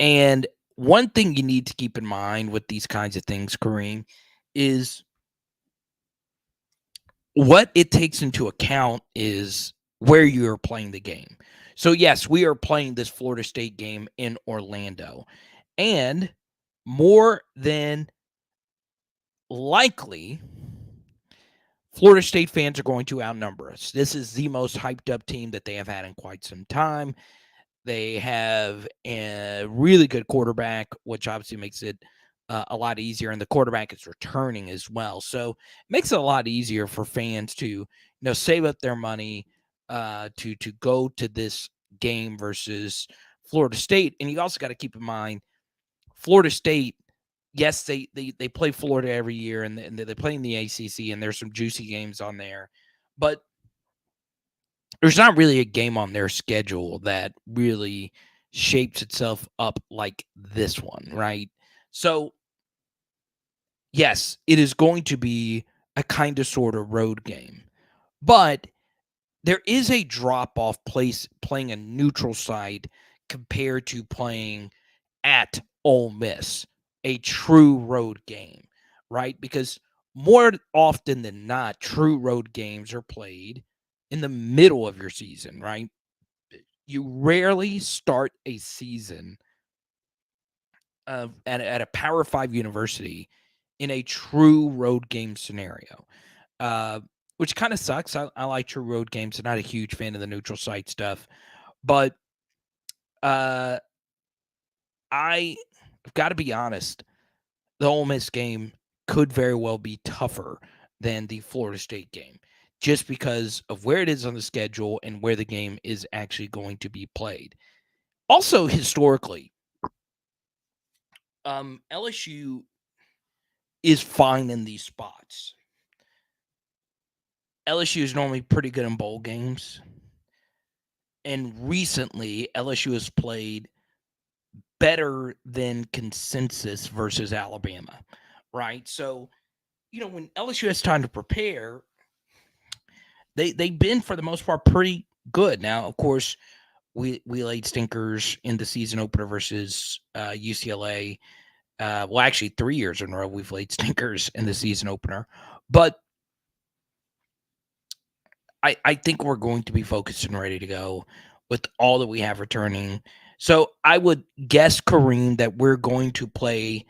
And one thing you need to keep in mind with these kinds of things, Kareem, is what it takes into account is where you're playing the game. So, yes, we are playing this Florida State game in Orlando. And more than likely, Florida State fans are going to outnumber us. This is the most hyped up team that they have had in quite some time. They have a really good quarterback, which obviously makes it a lot easier. And the quarterback is returning as well. So it makes it a lot easier for fans to, save up their money to go to this game versus Florida State. And you also got to keep in mind, Florida State, yes, they play Florida every year, and they play in the ACC, and there's some juicy games on there. But there's not really a game on their schedule that really shapes itself up like this one, right? So yes, it is going to be a kind of sort of road game, but there is a drop off place playing a neutral site compared to playing at Ole Miss, a true road game, right? Because more often than not, true road games are played in the middle of your season, right? You rarely start a season at a Power Five university in a true road game scenario, uh, which kind of sucks. I like true road games. I'm not a huge fan of the neutral site stuff, but uh, I've got to be honest. The Ole Miss game could very well be tougher than the Florida State game, just because of where it is on the schedule and where the game is actually going to be played. Also, historically, LSU is fine in these spots. LSU is normally pretty good in bowl games. And recently, LSU has played better than consensus versus Alabama, right? So, when LSU has time to prepare, they've been for the most part pretty good. Now, of course, we laid stinkers in the season opener versus UCLA. Well, actually, 3 years in a row we've laid stinkers in the season opener, but I think we're going to be focused and ready to go with all that we have returning. So I would guess, Kareem, that we're going to play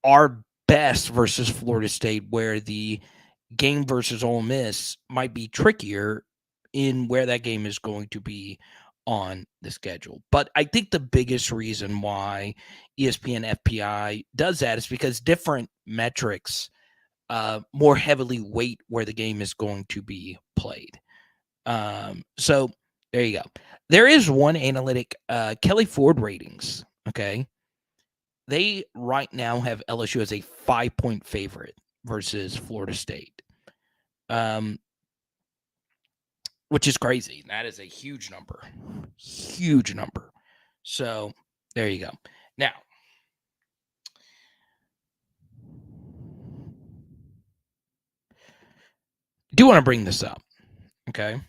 our best versus Florida State, where the game versus Ole Miss might be trickier in where that game is going to be on the schedule. But I think the biggest reason why ESPN FPI does that is because different metrics more heavily weight where the game is going to be played. So there you go. There is one analytic, Kelly Ford ratings. Okay. They right now have LSU as a 5-point favorite versus Florida State, um, which is crazy. That is a huge number. Huge number. So there you go. Now, I do want to bring this up. Okay.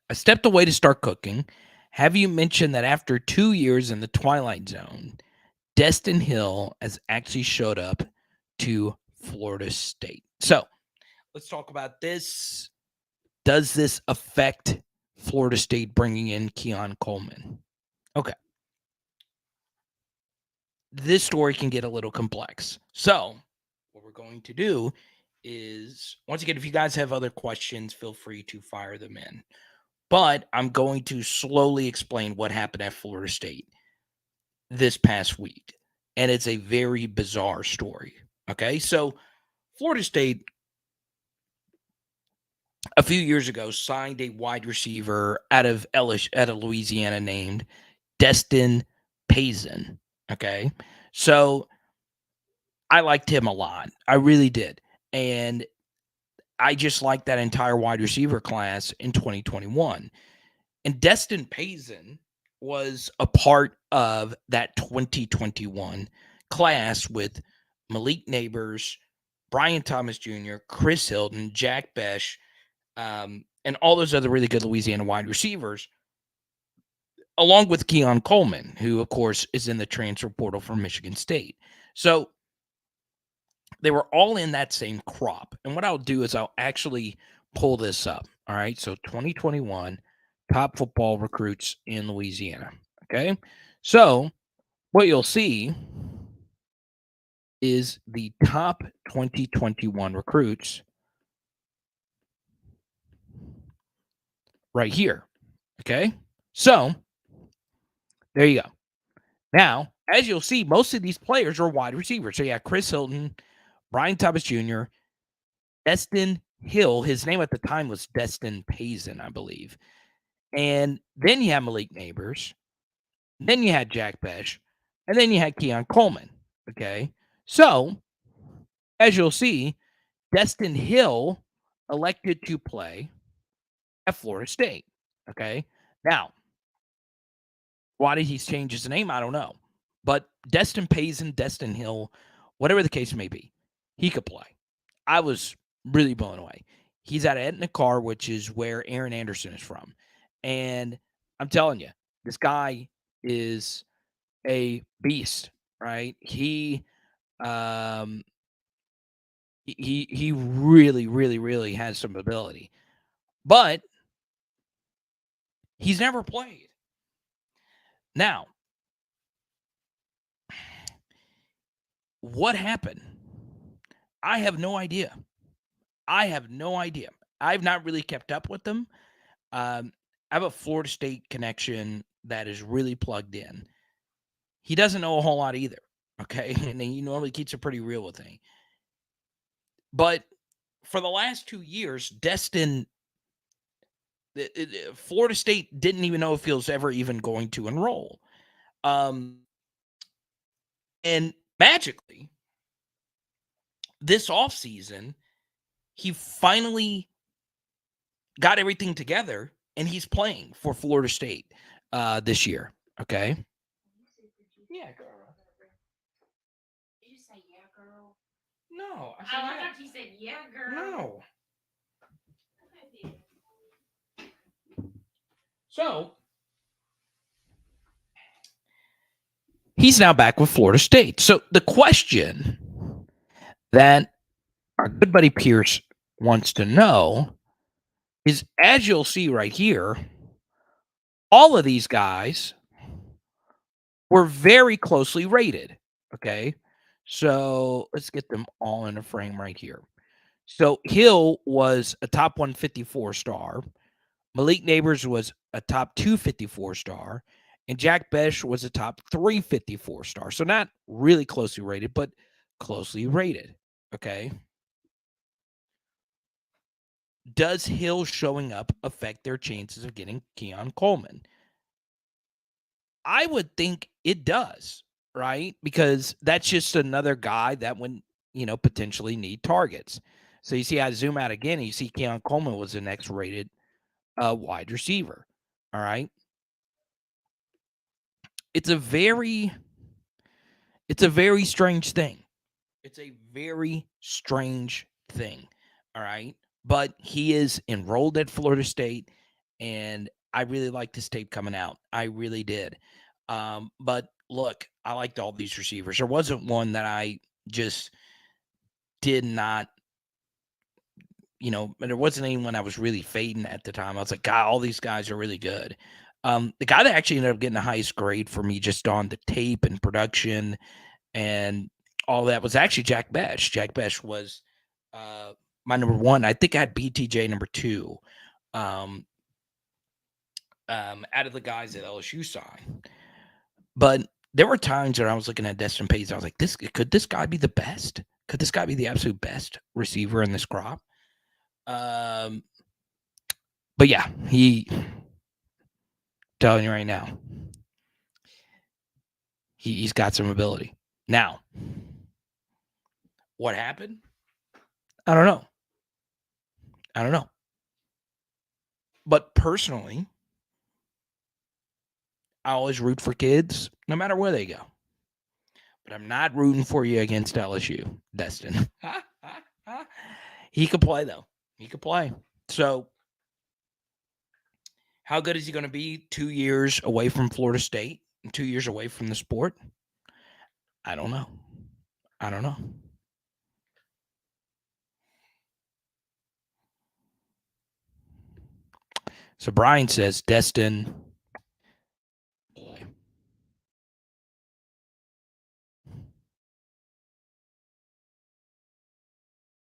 I stepped away to start cooking. Have you mentioned that after 2 years in the Twilight Zone, Destyn Hill has actually showed up to Florida State? So let's talk about this. Does this affect Florida State bringing in Keon Coleman? Okay. This story can get a little complex. So what we're going to do is, once again, if you guys have other questions, feel free to fire them in. But I'm going to slowly explain what happened at Florida State this past week. And it's a very bizarre story. Okay. So Florida State, a few years ago, signed a wide receiver out of Louisiana named Destyn Payson. Okay. So I liked him a lot. I really did. And I just liked that entire wide receiver class in 2021. And Destyn Payson was a part of that 2021 class with Malik Neighbors, Brian Thomas Jr., Chris Hilton, Jack Besh, and all those other really good Louisiana wide receivers, along with Keon Coleman, who, of course, is in the transfer portal from Michigan State. So they were all in that same crop. And what I'll do is I'll actually pull this up. All right. So 2021 top football recruits in Louisiana. Okay. So what you'll see is the top 2021 recruits right here. Okay. So there you go. Now, as you'll see, most of these players are wide receivers. So yeah, Chris Hilton, Brian Thomas Jr., Destyn Hill. His name at the time was Destyn Payson, I believe. And then you had Malik Neighbors. Then you had Jack Besh. And then you had Keon Coleman. Okay. So, as you'll see, Destyn Hill elected to play at Florida State. Okay. Now, Why did he change his name? I don't know. But Destyn Payson, Destyn Hill, whatever the case may be, he could play. I was really blown away. He's at Etna Car, which is where Aaron Anderson is from. And I'm telling you, this guy is a beast, right? He really, really, really has some ability. But he's never played. Now, what happened? I have no idea. I've not really kept up with them. I have a Florida State connection that is really plugged in. He doesn't know a whole lot either, okay? And he normally keeps it pretty real with me. But for the last 2 years, Destyn, Florida State didn't even know if he was ever even going to enroll. And magically, this offseason, he finally got everything together, and he's playing for Florida State this year, okay? Yeah, girl. Did you say yeah, girl? No. I thought you said yeah, girl. No. So, he's now back with Florida State. So, the question that our good buddy Pierce wants to know is, as you'll see right here, all of these guys were very closely rated, okay? So, let's get them all in a frame right here. So, Hill was a top 154 star. Malik Neighbors was a top 254 star, and Jack Besh was a top 354 star. So not really closely rated, but closely rated. Okay. Does Hill showing up affect their chances of getting Keon Coleman? I would think it does, right? Because that's just another guy that would, potentially need targets. So you see, I zoom out again, and you see Keon Coleman was the next rated wide receiver. All right. It's a very strange thing. It's a very strange thing. All right. But he is enrolled at Florida State, and I really liked his tape coming out. I really did. But look, I liked all these receivers. There wasn't one that I just did not, there wasn't anyone I was really fading at the time. I was like, God, all these guys are really good. The guy that actually ended up getting the highest grade for me just on the tape and production and all that was actually Jack Besh. Jack Besh was my number one. I think I had BTJ number two out of the guys that LSU signed. But there were times where I was looking at Destyn Payson. I was like, could this guy be the best? Could this guy be the absolute best receiver in this crop? But yeah, telling you right now, he's got some ability. Now, what happened? I don't know. But personally, I always root for kids, no matter where they go. But I'm not rooting for you against LSU, Destyn. He could play, though. He could play. So, how good is he going to be 2 years away from Florida State and 2 years away from the sport? I don't know. So, Brian says, Destyn.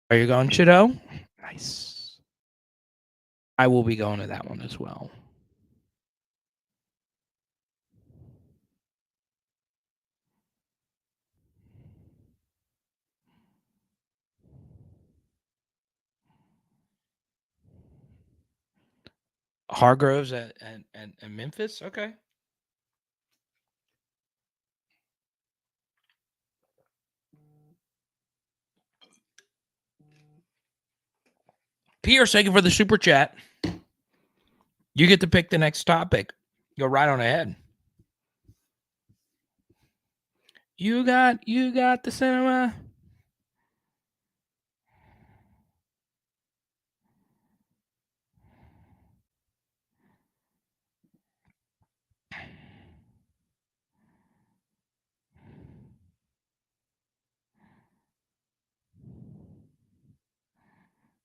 Are you going, Shadow? Nice. I will be going to that one as well. Hargroves at Memphis? Okay. Pierce, thank you for the super chat. You get to pick the next topic. Go right on ahead. You got the cinema.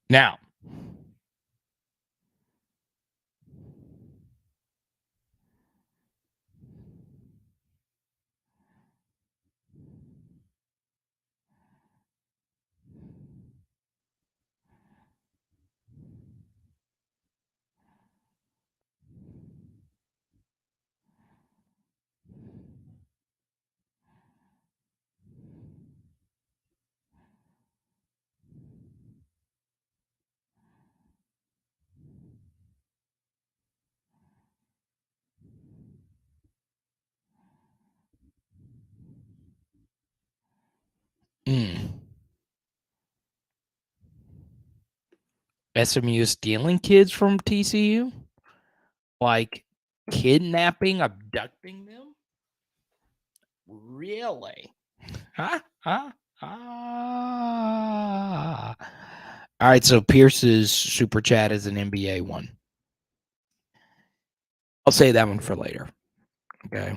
Now, SMU stealing kids from TCU? Like kidnapping, abducting them? Really? Huh? Ah. All right, so Pierce's super chat is an NBA one. I'll say that one for later. Okay.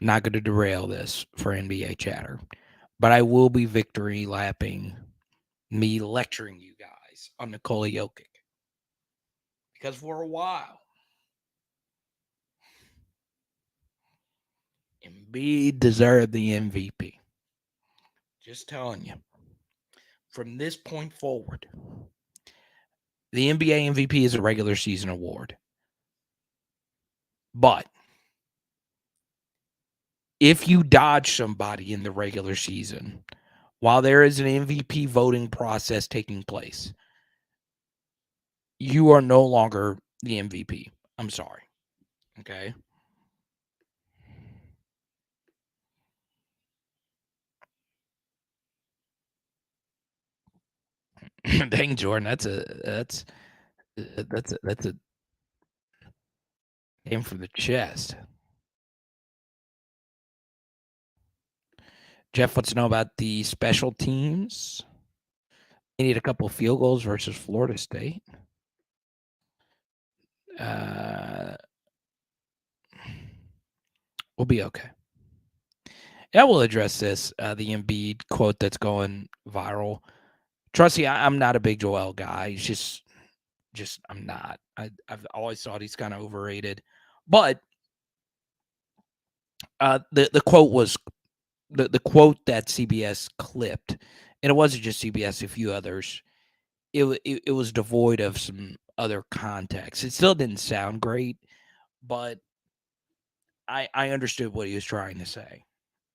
Not going to derail this for NBA chatter, but I will be victory lapping me lecturing you guys on Nikola Jokic. Because for a while, Embiid deserved the MVP. Just telling you. From this point forward, the NBA MVP is a regular season award. But if you dodge somebody in the regular season while there is an MVP voting process taking place, you are no longer the MVP. I'm sorry. Okay. Dang, Jordan, that's a came from the chest. Jeff wants to know about the special teams. They need a couple field goals versus Florida State. We'll be okay. Yeah, we'll address this. The Embiid quote that's going viral. Trust me, I'm not a big Joel guy. He's just I'm not. I've always thought he's kind of overrated. But the quote was the quote that CBS clipped, and it wasn't just CBS, a few others. It was devoid of some other context. It still didn't sound great, but I understood what he was trying to say.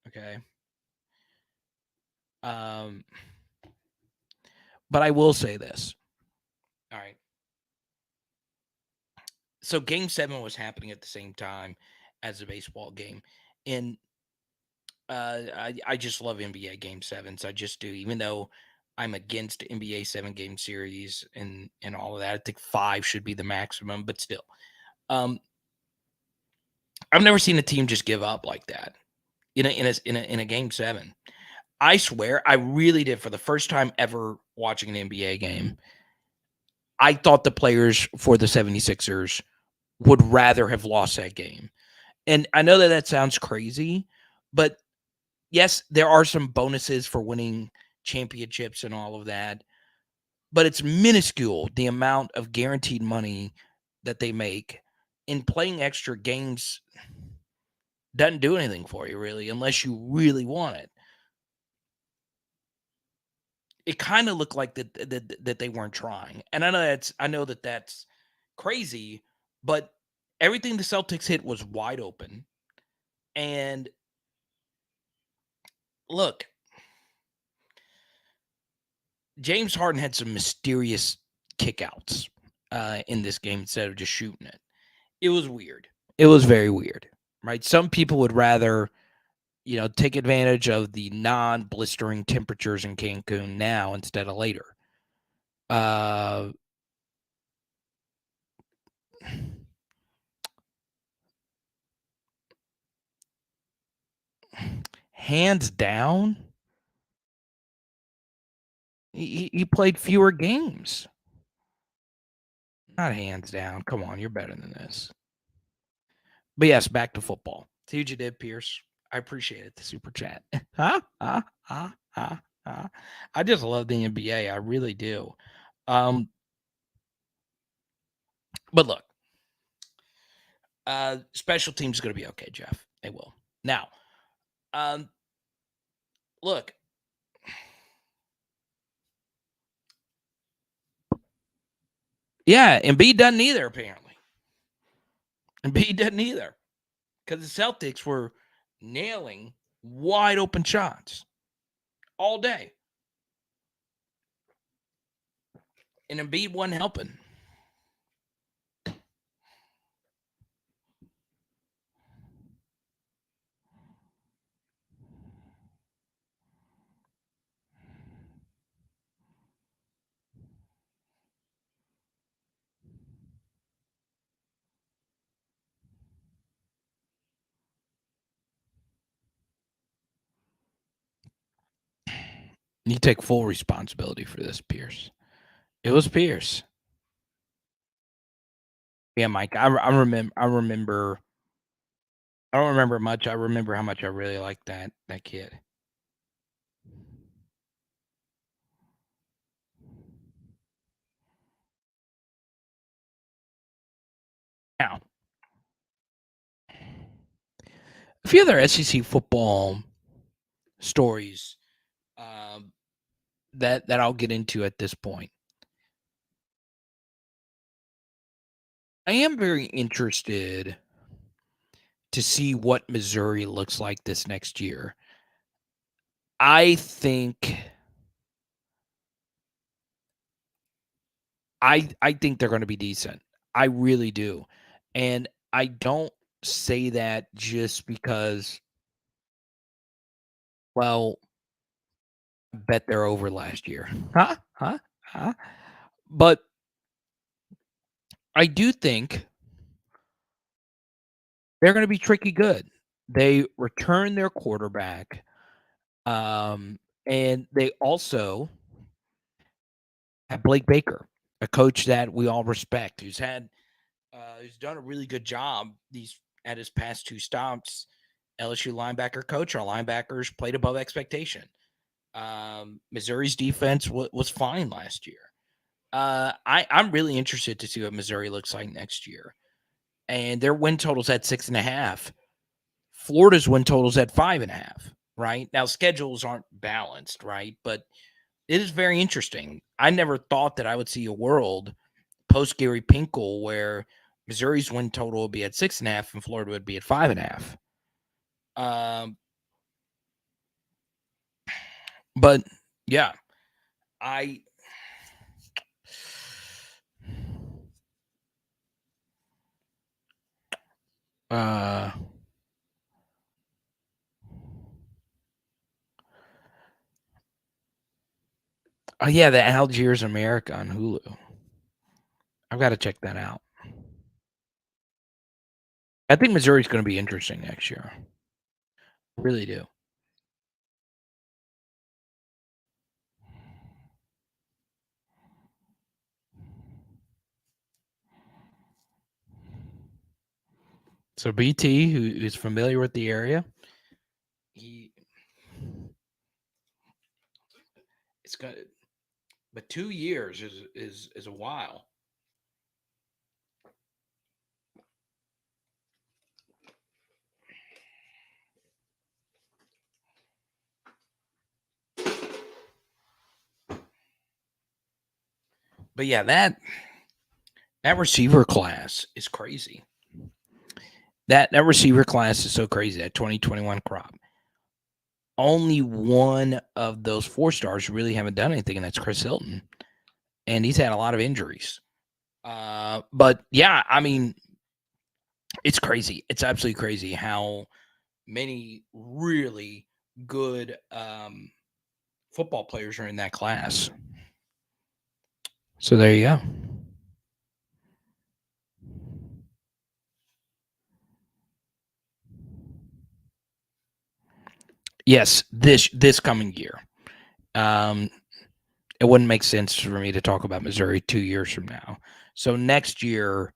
Okay. But I will say this. All right. So game 7 was happening at the same time as the baseball game. And I just love NBA game 7s. I just do, even though I'm against NBA 7-game series and all of that. I think 5 should be the maximum, but still. I've never seen a team just give up like that in a game 7. I swear, I really did, for the first time ever watching an NBA game. I thought the players for the 76ers would rather have lost that game. And I know that sounds crazy, but yes, there are some bonuses for winning championships and all of that, but it's minuscule, the amount of guaranteed money that they make. In playing extra games doesn't do anything for you, really, unless you really want it. It kind of looked like that they weren't trying. And I know that that's crazy, but everything the Celtics hit was wide open. And look, James Harden had some mysterious kickouts in this game instead of just shooting it. It was weird. It was very weird, right? Some people would rather, take advantage of the non-blistering temperatures in Cancun now instead of later. hands down, he played fewer games. Not hands down. Come on, you're better than this. But yes, back to football. See what you did, Pierce. I appreciate it. The super chat. I just love the NBA. I really do. But look, special teams is going to be okay, Jeff. They will. Now, look. Yeah, Embiid doesn't either, apparently. Embiid doesn't either. Because the Celtics were nailing wide open shots all day. And Embiid wasn't helping. You take full responsibility for this, Pierce. It was Pierce. Yeah, Mike. I remember. I don't remember much. I remember how much I really liked that kid. Now, a few other SEC football stories that I'll get into at this point. I am very interested to see what Missouri looks like this next year. I think they're going to be decent. I really do. And I don't say that just because, well, I bet they're over last year. But I do think they're going to be tricky good. They return their quarterback. And they also have Blake Baker, a coach that we all respect, who's done a really good job at his past two stops. LSU linebacker coach. Our linebackers played above expectation. Missouri's defense was fine last year. I'm really interested to see what Missouri looks like next year. And their win totals at 6.5. Florida's win totals at 5.5. Right now, schedules aren't balanced, right? But it is very interesting. I never thought that I would see a world post Gary Pinkel where Missouri's win total would be at 6.5 and Florida would be at 5.5. But yeah, oh yeah, the Algiers America on Hulu. I've got to check that out. I think Missouri's going to be interesting next year. I really do. So BT, who is familiar with the area, it's got, but 2 years is a while. But yeah, that receiver class is crazy. That receiver class is so crazy. That 2021 crop. Only one of those 4 stars really haven't done anything, and that's Chris Hilton. And he's had a lot of injuries. But yeah, I mean, it's crazy. It's absolutely crazy how many really good football players are in that class. So there you go. Yes, this coming year. It wouldn't make sense for me to talk about Missouri 2 years from now. So next year,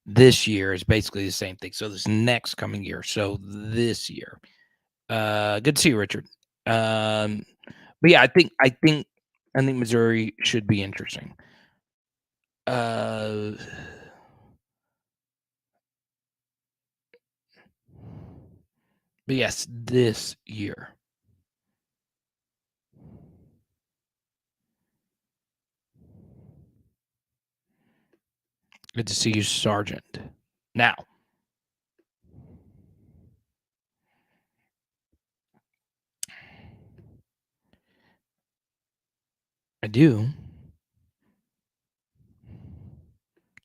this year is basically the same thing. So this next coming year. So this year. Good to see you, Richard. But yeah, I think Missouri should be interesting. But yes, this year. Good to see you, Sergeant. Now, I do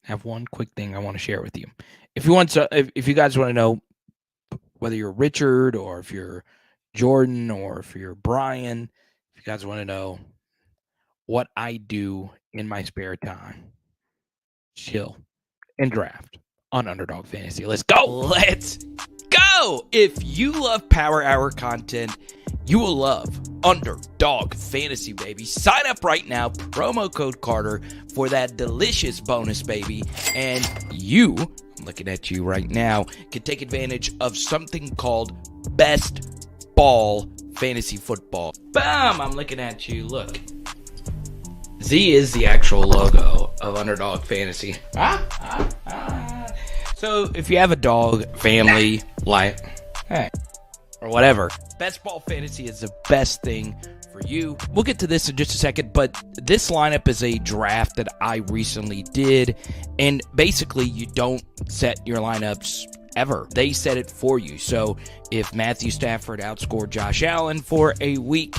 have one quick thing I want to share with you. If you guys want to know whether you're Richard or if you're Jordan or if you're Brian, if you guys want to know what I do in my spare time, chill and draft on Underdog Fantasy. Let's go. Let's go! If you love Power Hour content, you will love Underdog Fantasy, baby. Sign up right now, promo code Carter, for that delicious bonus, baby. And you, I'm looking at you right now, can take advantage of something called Best Ball Fantasy Football. Bam! I'm looking at you. Look. Z is the actual logo of Underdog Fantasy. So if you have a dog, family, life, or whatever, Best Ball Fantasy is the best thing for you. We'll get to this in just a second, but this lineup is a draft that I recently did, and basically you don't set your lineups ever. They set it for you. So if Matthew Stafford outscored Josh Allen for a week,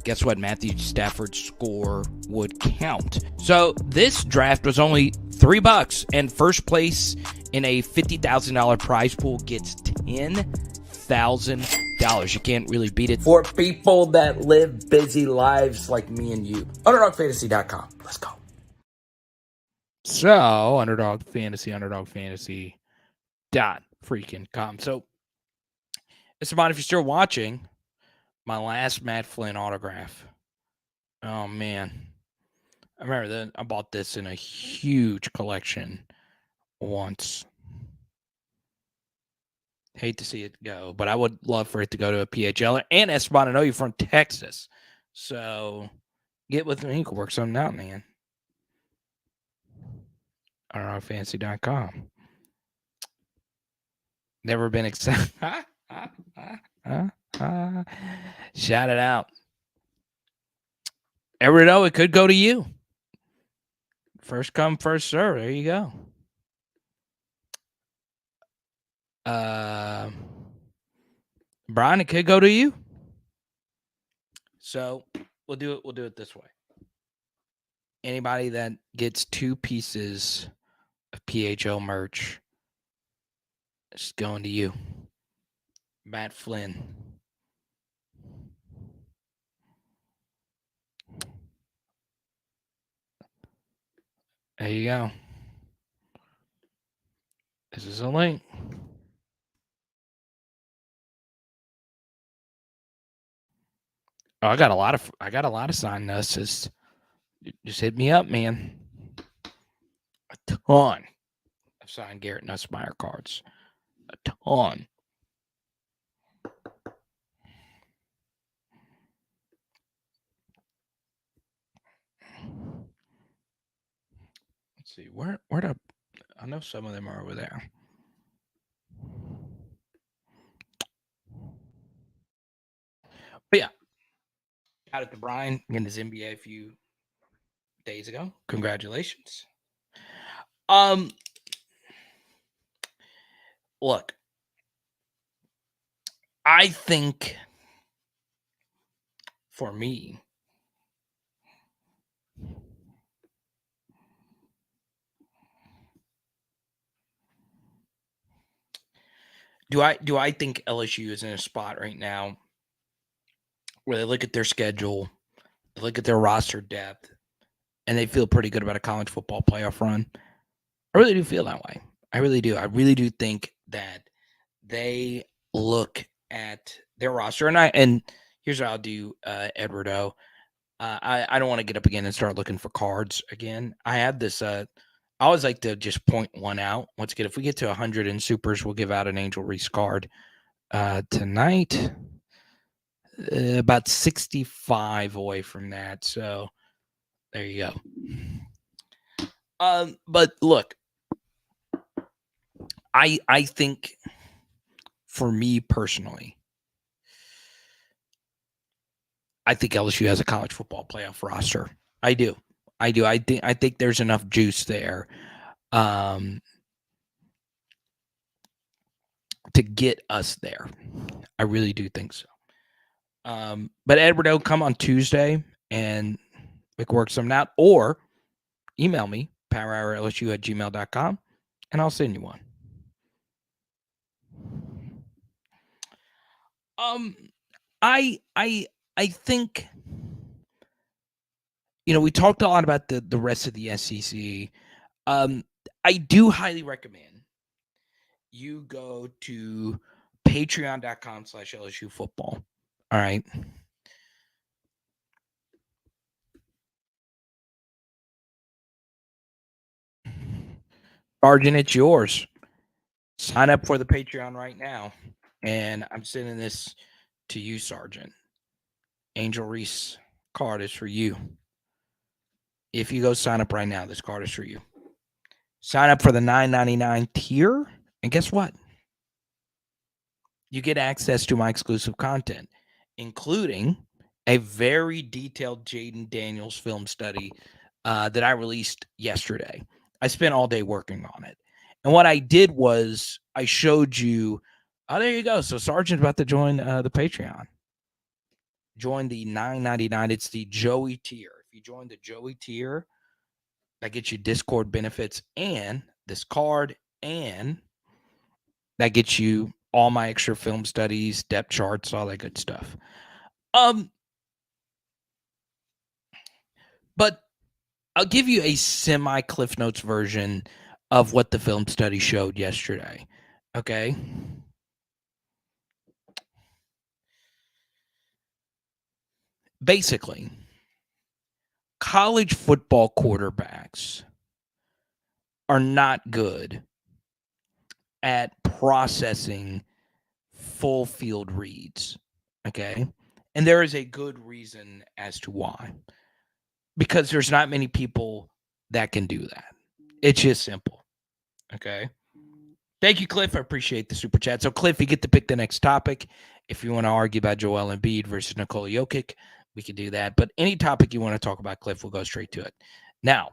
guess what? Matthew Stafford's score would count. So this draft was only $3, and first place in a $50,000 prize pool gets $10,000. You can't really beat it for people that live busy lives like me and you. UnderdogFantasy.com. Let's go. So Underdog Fantasy. .freaking.com. So, Esteban, if you're still watching, my last Matt Flynn autograph. Oh man, I remember that I bought this in a huge collection once. Hate to see it go, but I would love for it to go to a PHL. And Esteban, I know you're from Texas, so get with me. You can work something out, man. UnderdogFantasy.com. Never been excited. Shout it out. Ever know it could go to you. First come, first serve. There you go. Brian, it could go to you. So we'll do it this way. Anybody that gets 2 pieces of PHL merch, it's going to you. Matt Flynn. There you go. This is a link. Oh, I got a lot of signed nurses. Just hit me up, man. A ton of signed Garrett Nussmeier cards. A ton. Let's see, where the, I know some of them are over there. But yeah, shout out to Brian getting his NBA a few days ago. Congratulations. Look, I think for me, do I think LSU is in a spot right now where they look at their schedule, they look at their roster depth, and they feel pretty good about a college football playoff run? I really do feel that way. I really do. I really do think that they look at their roster, and Here's what I'll do, Edward O. I don't want to get up again and start looking for cards again. I have this. I always like to just point one out. Once again, if we get to 100 in supers, we'll give out an Angel Reese card tonight. About 65 away from that. So there you go. But look, I think for me personally, I think LSU has a college football playoff roster. I do. I think there's enough juice there to get us there. I really do think so. But Edward, will come on Tuesday and we can work something out, or email me, powerhourlsu@gmail.com, and I'll send you one. I think, we talked a lot about the rest of the SEC. I do highly recommend you go to patreon.com/LSU football. All right. Sergeant, it's yours. Sign up for the Patreon right now. And I'm sending this to you, Sergeant. Angel Reese card is for you. If you go sign up right now, this card is for you. Sign up for the $9.99 tier, and guess what? You get access to my exclusive content, including a very detailed Jayden Daniels film study that I released yesterday. I spent all day working on it. And what I did was I showed you, there you go. So Sergeant's about to join the Patreon. Join the $9.99. It's the Joey tier. If you join the Joey tier, that gets you Discord benefits and this card, and that gets you all my extra film studies, depth charts, all that good stuff. But I'll give you a semi Cliff Notes version of what the film study showed yesterday. Okay. Basically, college football quarterbacks are not good at processing full field reads. Okay. And there is a good reason as to why. Because there's not many people that can do that. It's just simple. Okay. Thank you, Cliff. I appreciate the super chat. So, Cliff, you get to pick the next topic. If you want to argue about Joel Embiid versus Nikola Jokic, we can do that. But any topic you want to talk about, Cliff, we'll go straight to it. Now,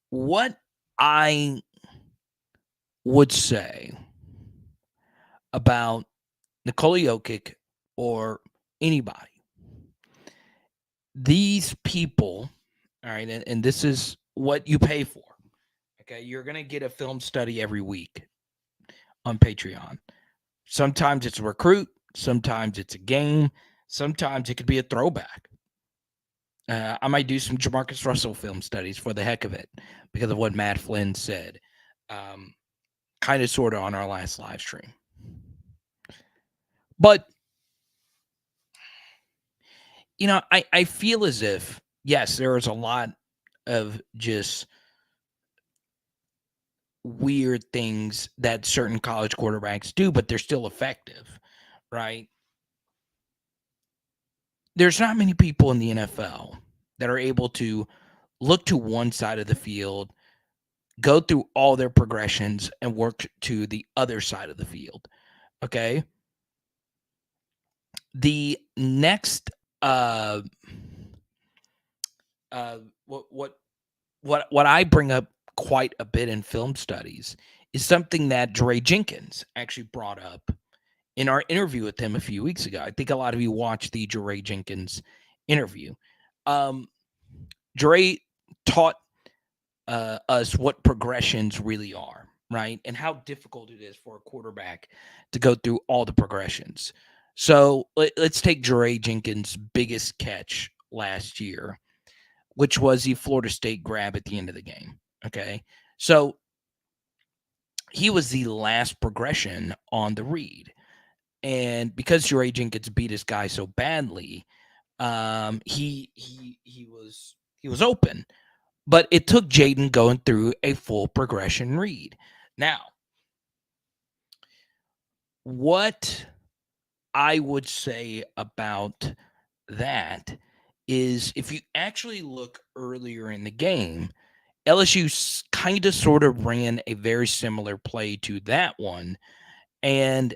what I would say about Nikola Jokic or anybody, these people, all right, and this is what you pay for. Okay, you're going to get a film study every week on Patreon. Sometimes it's a recruit. Sometimes it's a game. Sometimes it could be a throwback. I might do some Jamarcus Russell film studies for the heck of it because of what Matt Flynn said, kind of sort of on our last live stream. But, I feel as if, yes, there is a lot of just weird things that certain college quarterbacks do, but they're still effective, right? There's not many people in the NFL that are able to look to one side of the field, go through all their progressions, and work to the other side of the field. Okay. The next, what I bring up quite a bit in film studies is something that Dre Jenkins actually brought up in our interview with him a few weeks ago. I think a lot of you watched the Dre Jenkins interview. Dre taught us what progressions really are, right? And how difficult it is for a quarterback to go through all the progressions. So let's take Dre Jenkins' biggest catch last year, which was the Florida State grab at the end of the game. Okay. So he was the last progression on the read. And because Jayden gets beat his guy so badly, he was open. But it took Jayden going through a full progression read. Now, what I would say about that is if you actually look earlier in the game, LSU kind of sort of ran a very similar play to that one, and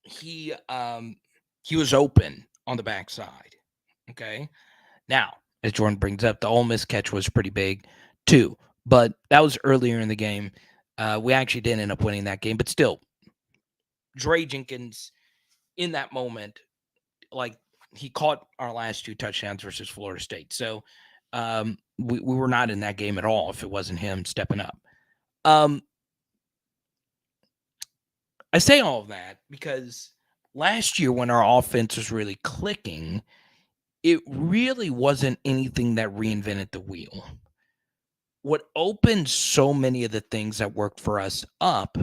he was open on the backside. Okay. Now, as Jordan brings up, the Ole Miss catch was pretty big too, but that was earlier in the game. We actually didn't end up winning that game, but still, Dre Jenkins in that moment, like he caught our last 2 touchdowns versus Florida State. So we were not in that game at all if it wasn't him stepping up. I say all of that because last year when our offense was really clicking, it really wasn't anything that reinvented the wheel. What opened so many of the things that worked for us up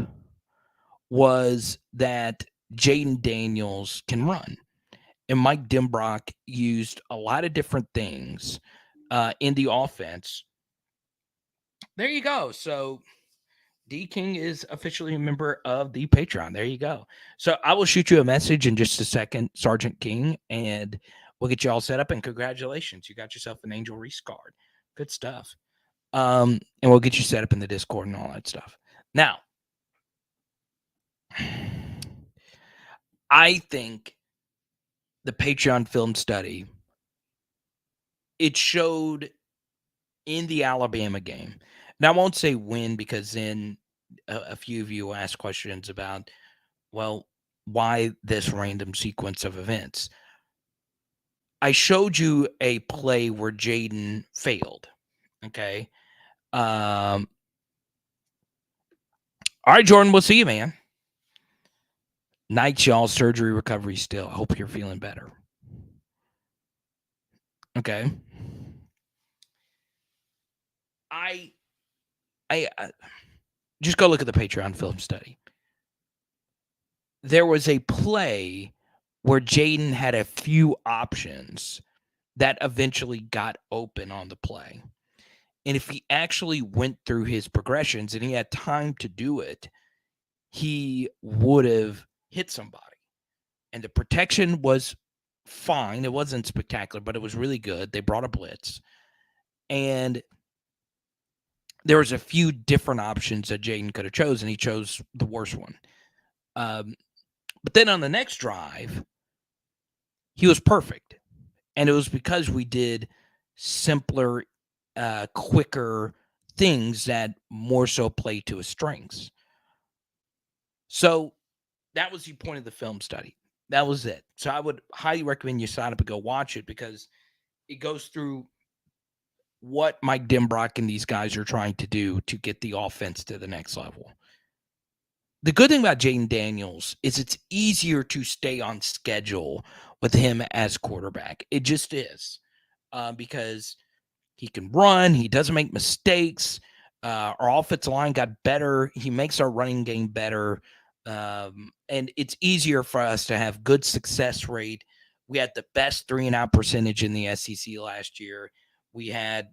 was that Jayden Daniels can run. And Mike Dimbrock used a lot of different things in the offense. There you go. So D King is officially a member of the Patreon. There you go. So I will shoot you a message in just a second, Sergeant King, and we'll get you all set up. And congratulations, you got yourself an Angel Reese card. Good stuff. And we'll get you set up in the Discord and all that stuff. Now, I think the Patreon film study, it showed in the Alabama game. Now, I won't say when because then a few of you asked questions about, well, why this random sequence of events? I showed you a play where Jayden failed. Okay. All right, Jordan, we'll see you, man. Night, y'all. Surgery recovery still. I hope you're feeling better. Okay. I just go look at the Patreon film study. There was a play where Jayden had a few options that eventually got open on the play. And if he actually went through his progressions and he had time to do it, he would have hit somebody. And the protection was fine. It wasn't spectacular, but it was really good. They brought a blitz. And there was a few different options that Jayden could have chosen. He chose the worst one. But then on the next drive, he was perfect. And it was because we did simpler, quicker things that more so play to his strengths. So that was the point of the film study. That was it. So I would highly recommend you sign up and go watch it because it goes through what Mike Dimbrock and these guys are trying to do to get the offense to the next level. The good thing about Jayden Daniels is it's easier to stay on schedule with him as quarterback. It just is because he can run. He doesn't make mistakes. Our offensive line got better. He makes our running game better. And it's easier for us to have good success rate. We had the best 3-and-out percentage in the SEC last year. We had,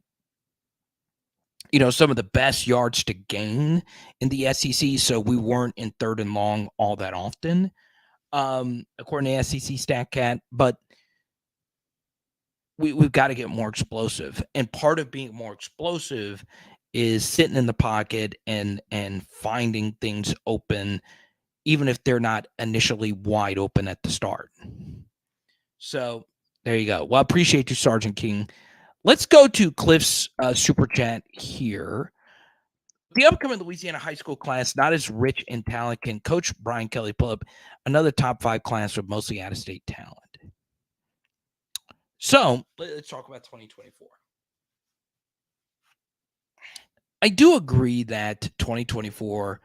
some of the best yards to gain in the SEC, so we weren't in 3rd and long all that often, according to SEC StatCat. But we've got to get more explosive, and part of being more explosive is sitting in the pocket and finding things open, even if they're not initially wide open at the start. So there you go. Well, I appreciate you, Sergeant King. Let's go to Cliff's super chat here. The upcoming Louisiana high school class, not as rich in talent, can Coach Brian Kelly pull up another top 5 class with mostly out-of-state talent? So let's talk about 2024. I do agree that 2024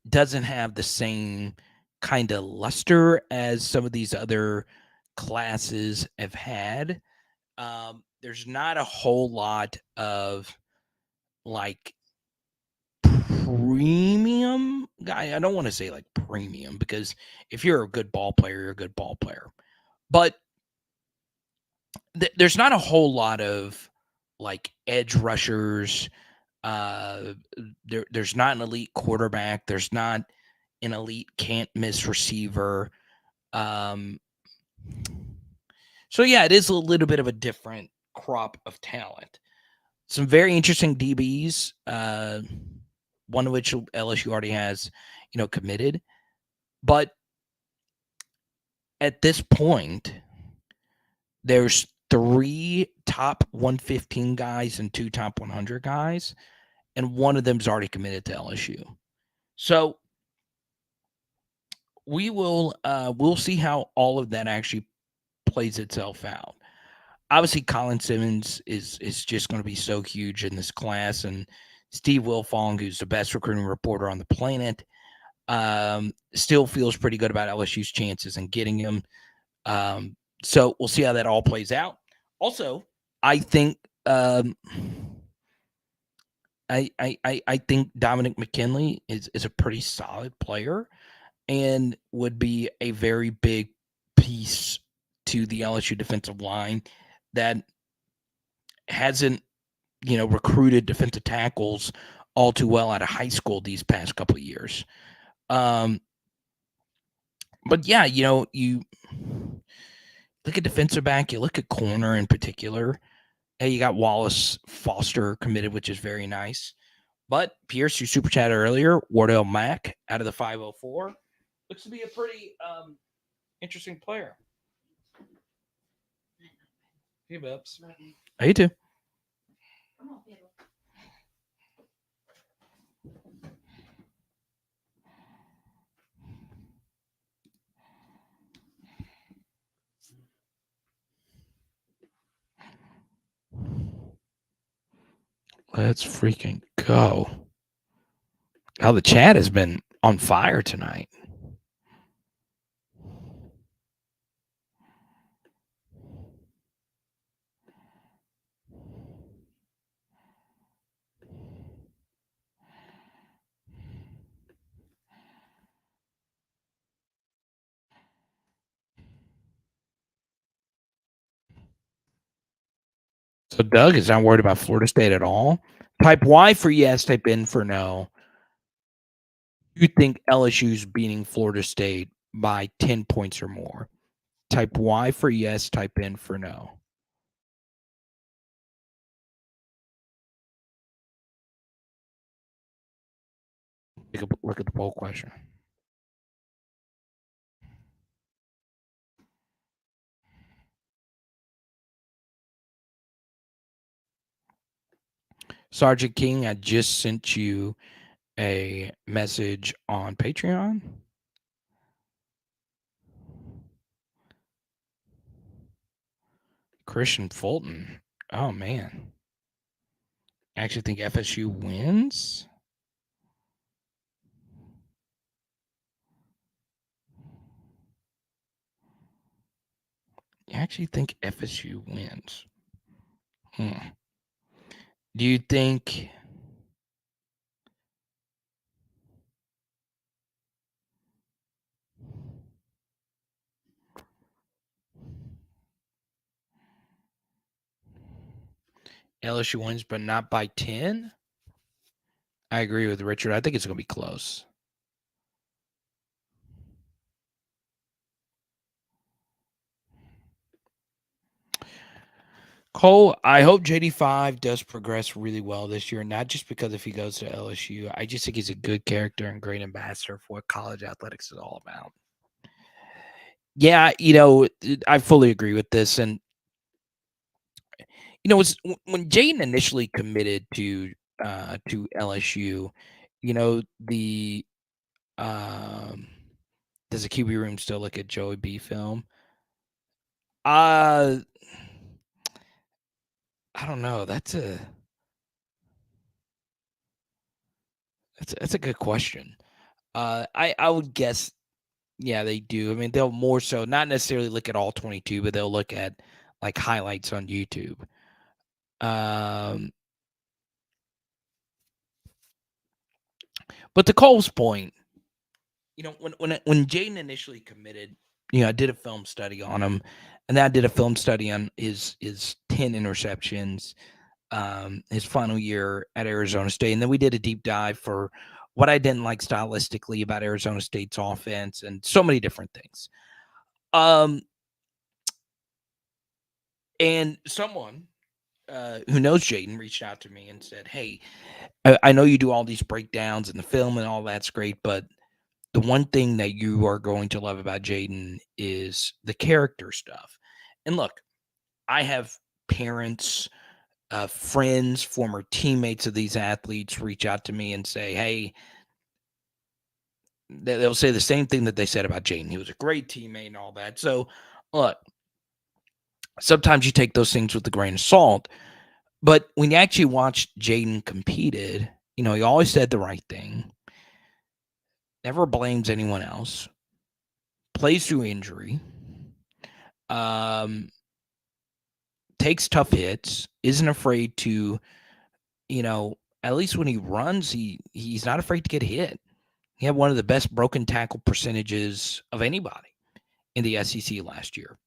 doesn't have the same kind of luster as some of these other classes have had. There's not a whole lot of like premium guy. I don't want to say like premium because if you're a good ball player, you're a good ball player. But there's not a whole lot of like edge rushers. There's not an elite quarterback. There's not an elite can't miss receiver. So yeah, it is a little bit of a different crop of talent. Some very interesting DBs, one of which LSU already has, committed. But at this point, there's 3 top 115 guys and 2 top 100 guys, and one of them's already committed to LSU. So we'll see how all of that actually plays itself out. Obviously, Colin Simmons is just going to be so huge in this class, and Steve Wilfong, who's the best recruiting reporter on the planet, still feels pretty good about LSU's chances in getting him. So we'll see how that all plays out. Also, I think I think Dominic McKinley is a pretty solid player and would be a very big piece to the LSU defensive line that hasn't, recruited defensive tackles all too well out of high school these past couple of years. But yeah, you look at defensive back, you look at corner in particular. Hey, you got Wallace Foster committed, which is very nice. But Pierce, you super chatted earlier, Wardell Mack out of the 504 looks to be a pretty interesting player. Hey, Bubs. How you too? Come on, Fiddle. Let's freaking go. How the chat has been on fire tonight. So Doug is not worried about Florida State at all. Type Y for yes, type N for no. You think LSU's beating Florida State by 10 points or more? Type Y for yes, type N for no. Take a look at the poll question. Sergeant King, I just sent you a message on Patreon. Christian Fulton. Oh, man. I actually think FSU wins. I actually think FSU wins. Do you think LSU wins, but not by 10? I agree with Richard. I think it's going to be close. Cole, I hope JD5 does progress really well this year, not just because if he goes to LSU. I just think he's a good character and great ambassador for what college athletics is all about. Yeah, I fully agree with this. And, when Jayden initially committed to LSU, the does the QB room still look at Joey B film? I don't know. That's a good question. I would guess, yeah, they do. I mean, they'll more so not necessarily look at all 22, but they'll look at like highlights on YouTube. But to Cole's point, when Jayden initially committed, I did a film study on him, and then I did a film study on his 10 interceptions, his final year at Arizona State, and then we did a deep dive for what I didn't like stylistically about Arizona State's offense and so many different things. And someone who knows Jayden reached out to me and said, "Hey, I know you do all these breakdowns and the film and all that's great, but the one thing that you are going to love about Jayden is the character stuff." And look, I have parents, friends, former teammates of these athletes reach out to me and say, "Hey," they'll say the same thing that they said about Jayden. He was a great teammate and all that. So, look, sometimes you take those things with a grain of salt. But when you actually watch Jayden competed, he always said the right thing, never blames anyone else, plays through injury, takes tough hits, isn't afraid to, at least when he runs, he's not afraid to get hit. He had one of the best broken tackle percentages of anybody in the SEC last year.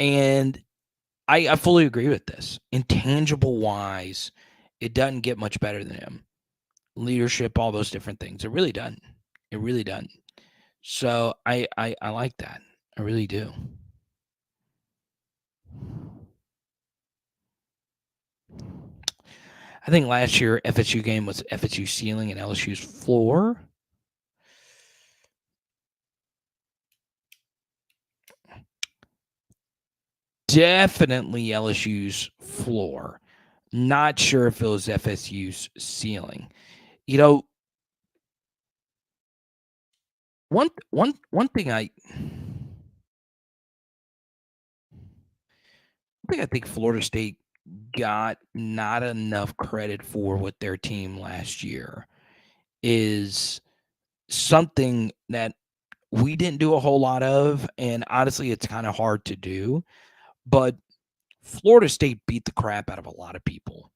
And I fully agree with this. Intangible wise, it doesn't get much better than him. Leadership, all those different things. It really doesn't. It really doesn't. So I like that. I really do. I think last year FSU game was FSU ceiling and LSU's floor. Definitely LSU's floor. Not sure if it was FSU's ceiling. One thing I think Florida State got not enough credit for with their team last year is something that we didn't do a whole lot of, and honestly, it's kind of hard to do. But Florida State beat the crap out of a lot of people.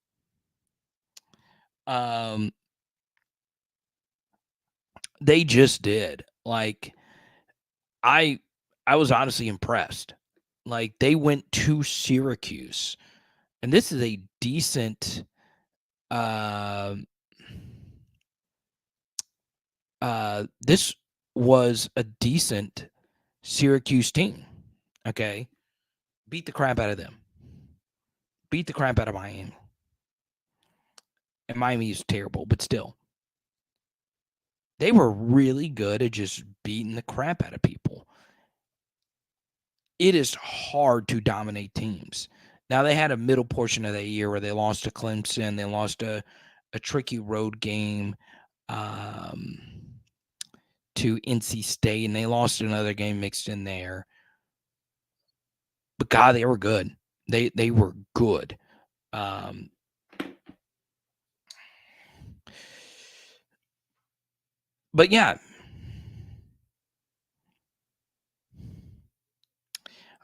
They just did. Like, I was honestly impressed. Like, they went to Syracuse, and this is a decent this was a decent Syracuse team. Okay. Beat the crap out of them. Beat the crap out of Miami. And Miami is terrible, but still. They were really good at just beating the crap out of people. It is hard to dominate teams. Now, they had a middle portion of that year where they lost to Clemson. They lost a tricky road game to NC State, and they lost another game mixed in there. But, God, they were good. They were good. But, yeah.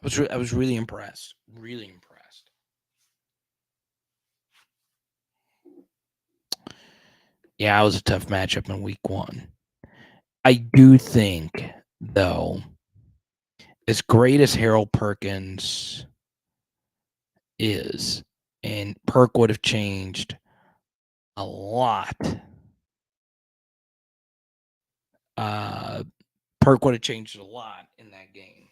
I was really impressed. Really impressed. Yeah, it was a tough matchup in week 1. I do think, though, as great as Harold Perkins is, and Perk would have changed a lot. Perk would have changed a lot in that game.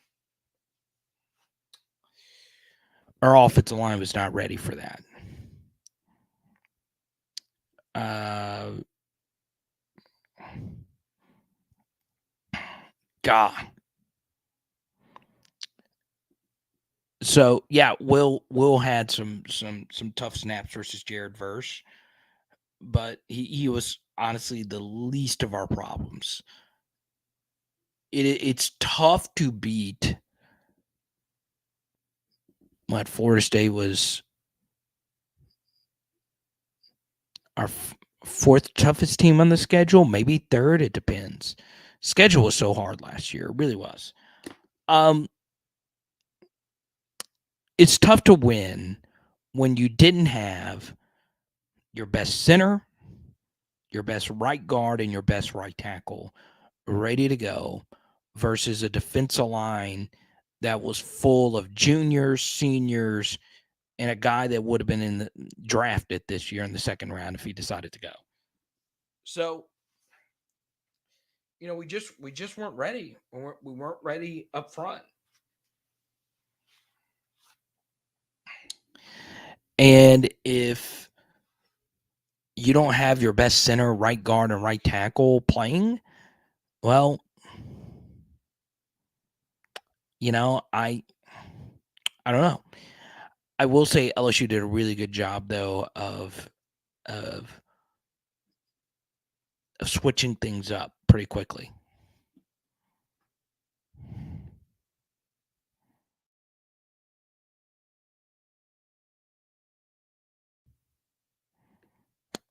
Our offensive line was not ready for that. God. So yeah, Will had some tough snaps versus Jared Verse, but he was honestly the least of our problems. It's tough to beat. What, Florida State was our fourth toughest team on the schedule, maybe third. It depends. Schedule was so hard last year, it really was. It's tough to win when you didn't have your best center, your best right guard, and your best right tackle ready to go versus a defensive line that was full of juniors, seniors, and a guy that would have been in the drafted this year in the second round if he decided to go. So, we just weren't ready. We weren't ready up front. And if you don't have your best center, right guard, and right tackle playing, well, I don't know. I will say LSU did a really good job though of switching things up pretty quickly.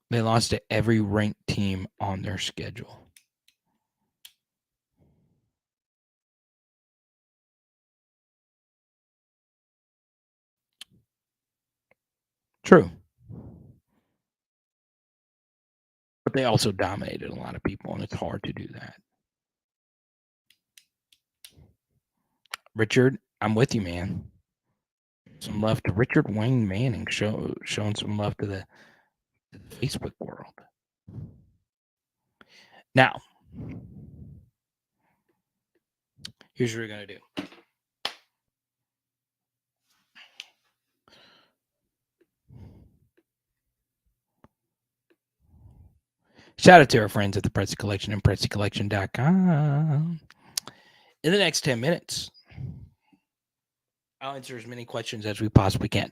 They lost to every ranked team on their schedule. True. But they also dominated a lot of people, and it's hard to do that. Richard, I'm with you, man. Some love to Richard Wayne Manning, showing some love to the Facebook world. Now, here's what we're going to do. Shout out to our friends at the Prezi Collection and PreziCollection.com. In the next 10 minutes, I'll answer as many questions as we possibly can.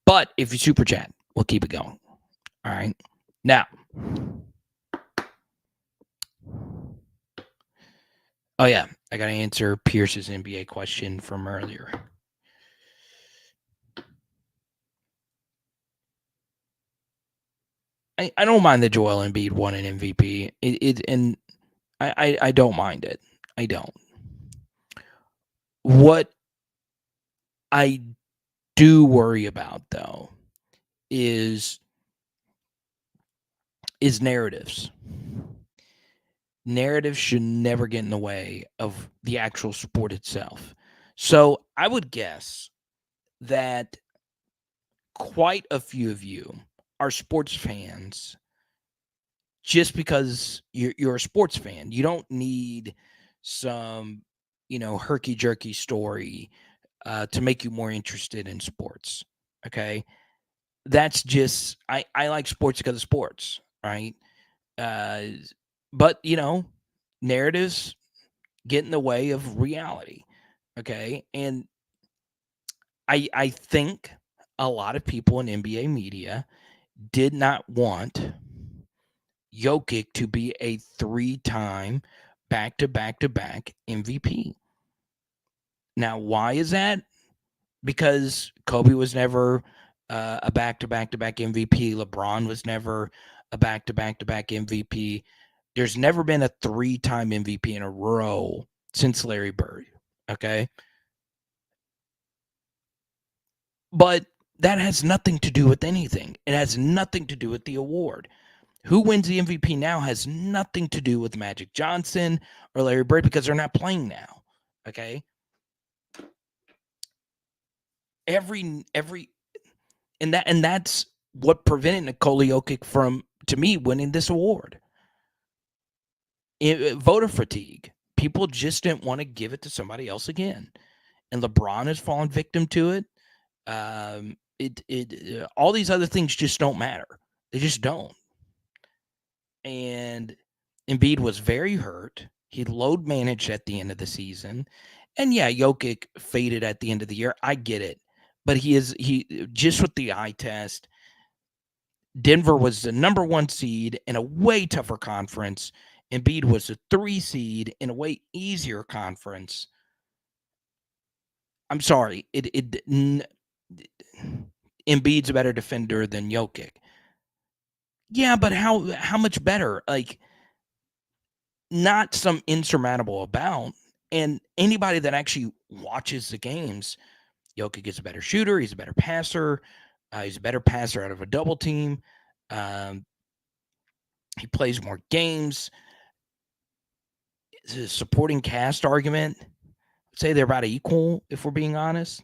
But if you super chat, we'll keep it going. All right. Now, oh yeah, I got to answer Pierce's NBA question from earlier. I don't mind that Joel Embiid won an MVP. And I don't mind it. I don't. What I do worry about though is narratives. Narratives should never get in the way of the actual sport itself. So I would guess that quite a few of you are sports fans just because you're a sports fan. You don't need some, herky-jerky story to make you more interested in sports, okay? That's just, I like sports because of sports, right? But, narratives get in the way of reality, okay? And I think a lot of people in NBA media did not want Jokic to be a 3-time back-to-back-to-back MVP. Now, why is that? Because Kobe was never a back-to-back-to-back MVP. LeBron was never a back-to-back-to-back MVP. There's never been a 3-time MVP in a row since Larry Bird, okay? But that has nothing to do with anything. It has nothing to do with the award. Who wins the MVP now has nothing to do with Magic Johnson or Larry Bird because they're not playing now, okay? And that's what prevented Nikola Jokic from, to me, winning this award. Voter fatigue. People just didn't want to give it to somebody else again, and LeBron has fallen victim to it. All these other things just don't matter. They just don't. And Embiid was very hurt. He load managed at the end of the season, and yeah, Jokic faded at the end of the year. I get it. But he just with the eye test, Denver was the number 1 seed in a way tougher conference. Embiid was the 3 seed in a way easier conference. I'm sorry. Embiid's a better defender than Jokic. Yeah, but how much better? Like, not some insurmountable amount. And anybody that actually watches the games, Jokic is a better shooter. He's a better passer. He's a better passer out of a double team. He plays more games. The supporting cast argument, I'd say they're about equal, if we're being honest.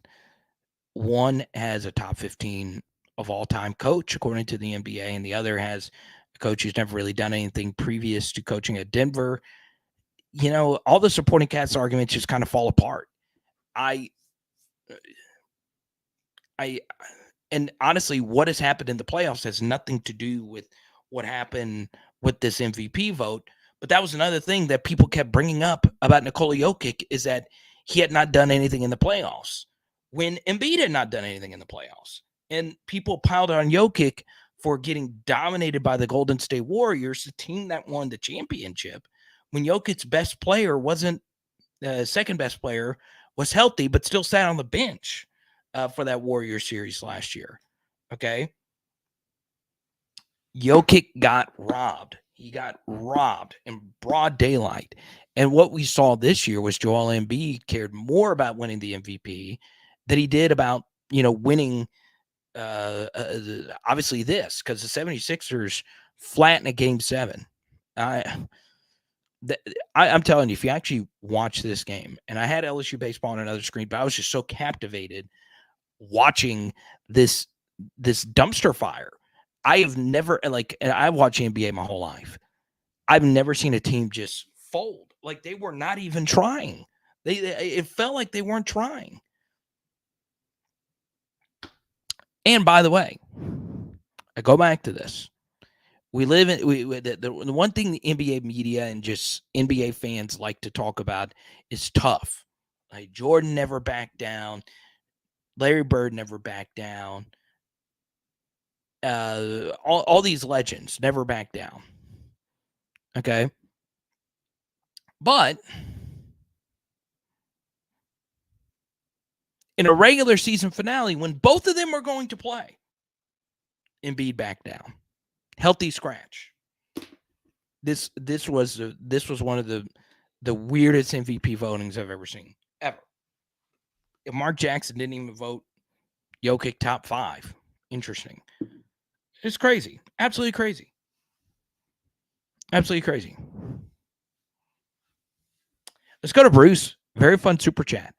One has a top 15 of all time coach, according to the NBA, and the other has a coach who's never really done anything previous to coaching at Denver. All the supporting cast arguments just kind of fall apart. And honestly, what has happened in the playoffs has nothing to do with what happened with this MVP vote. But that was another thing that people kept bringing up about Nikola Jokic, is that he had not done anything in the playoffs when Embiid had not done anything in the playoffs. And people piled on Jokic for getting dominated by the Golden State Warriors, the team that won the championship, when Jokic's best player wasn't second best player, was healthy, but still sat on the bench for that Warrior series last year. Okay. Jokic got robbed. He got robbed in broad daylight. And what we saw this year was Joel Embiid cared more about winning the MVP than he did about, winning obviously this, because the 76ers flattened a game 7. I'm telling you, if you actually watch this game, and I had LSU baseball on another screen, but I was just so captivated watching this dumpster fire. I have never, and I've watched NBA my whole life. I've never seen a team just fold. Like, they were not even trying. It felt like they weren't trying. And by the way, I go back to this. We live in the one thing the NBA media and just NBA fans like to talk about is tough. Like, Jordan never backed down. Larry Bird never backed down. All these legends never back down. Okay. But in a regular season finale, when both of them are going to play, Embiid back down. Healthy scratch. This was one of the weirdest MVP votings I've ever seen. Ever. If Mark Jackson didn't even vote Jokic top 5. Interesting. It's crazy. Absolutely crazy. Absolutely crazy. Let's go to Bruce. Very fun super chat.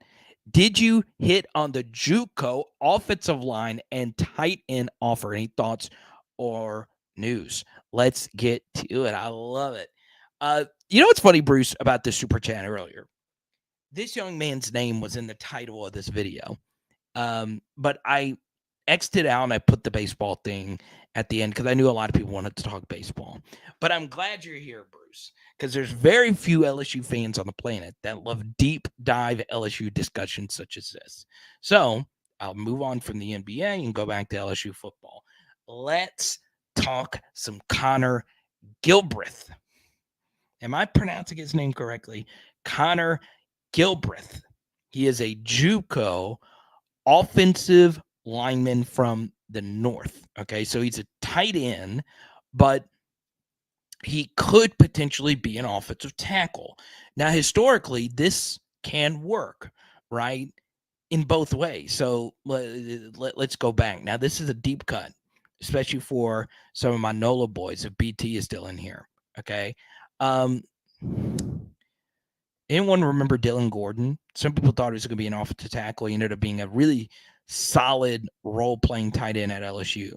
Did you hit on the JUCO offensive line and tight end offer? Any thoughts or news? Let's get to it. I love it. You know what's funny, Bruce, about this super chat earlier? This young man's name was in the title of this video. But I X'd it out and I put the baseball thing at the end because I knew a lot of people wanted to talk baseball. But I'm glad you're here, Bruce, because there's very few LSU fans on the planet that love deep dive LSU discussions such as this. So I'll move on from the NBA and go back to LSU football. Let's talk some Connor Gilbreath. Am I pronouncing his name correctly? Connor Gilbreath. He is a JUCO offensive lineman from the north. Okay, so he's a tight end, but he could potentially be an offensive tackle. Now, historically, this can work, right, in both ways. So let's go back. Now, this is a deep cut, especially for some of my NOLA boys, if BT is still in here. Okay. Anyone remember Dylan Gordon? Some people thought he was going to be an offensive tackle. He ended up being a really solid role-playing tight end at LSU.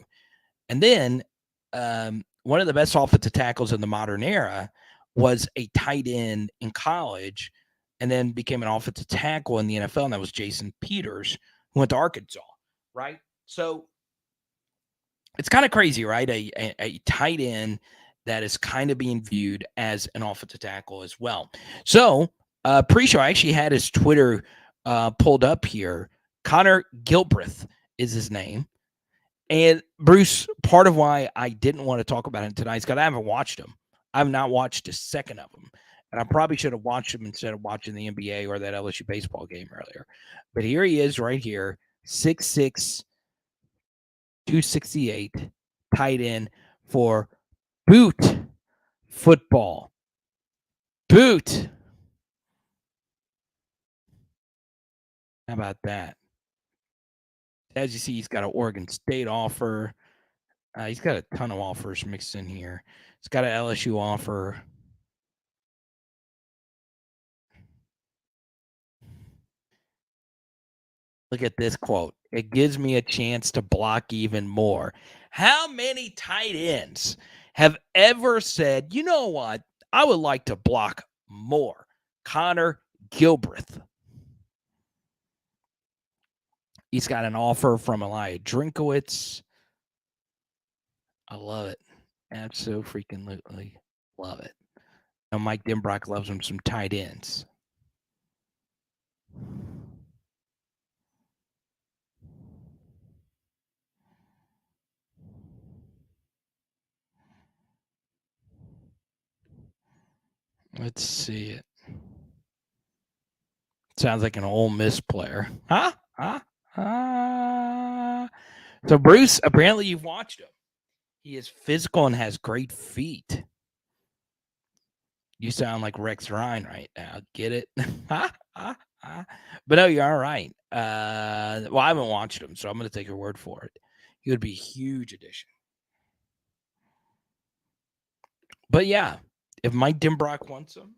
And then one of the best offensive tackles in the modern era was a tight end in college and then became an offensive tackle in the NFL, and that was Jason Peters, who went to Arkansas, right? So it's kind of crazy, right? A tight end that is kind of being viewed as an offensive tackle as well. So pre-show, I actually had his Twitter pulled up here. Connor Gilbreath is his name. And Bruce, part of why I didn't want to talk about him tonight is because I haven't watched him. I have not watched a second of him. And I probably should have watched him instead of watching the NBA or that LSU baseball game earlier. But here he is right here, 6'6", 268, tight end for Boot Football. Boot. How about that? As you see, he's got an Oregon State offer. He's got a ton of offers mixed in here. He's got an LSU offer. Look at this quote. It gives me a chance to block even more. How many tight ends have ever said, you know what? I would like to block more. Connor Gilbreath. He's got an offer from Elijah Drinkowitz. I love it. Absolutely love it. Now Mike Denbrock loves him some tight ends. Let's see it. Sounds like an Ole Miss player. So Bruce, apparently you've watched him. He is physical and has great feet. You sound like Rex Ryan right now. Get it? But no, you're all right. Well, I haven't watched him, so I'm going to take your word for it. He would be a huge addition. But yeah, if Mike Denbrock wants him,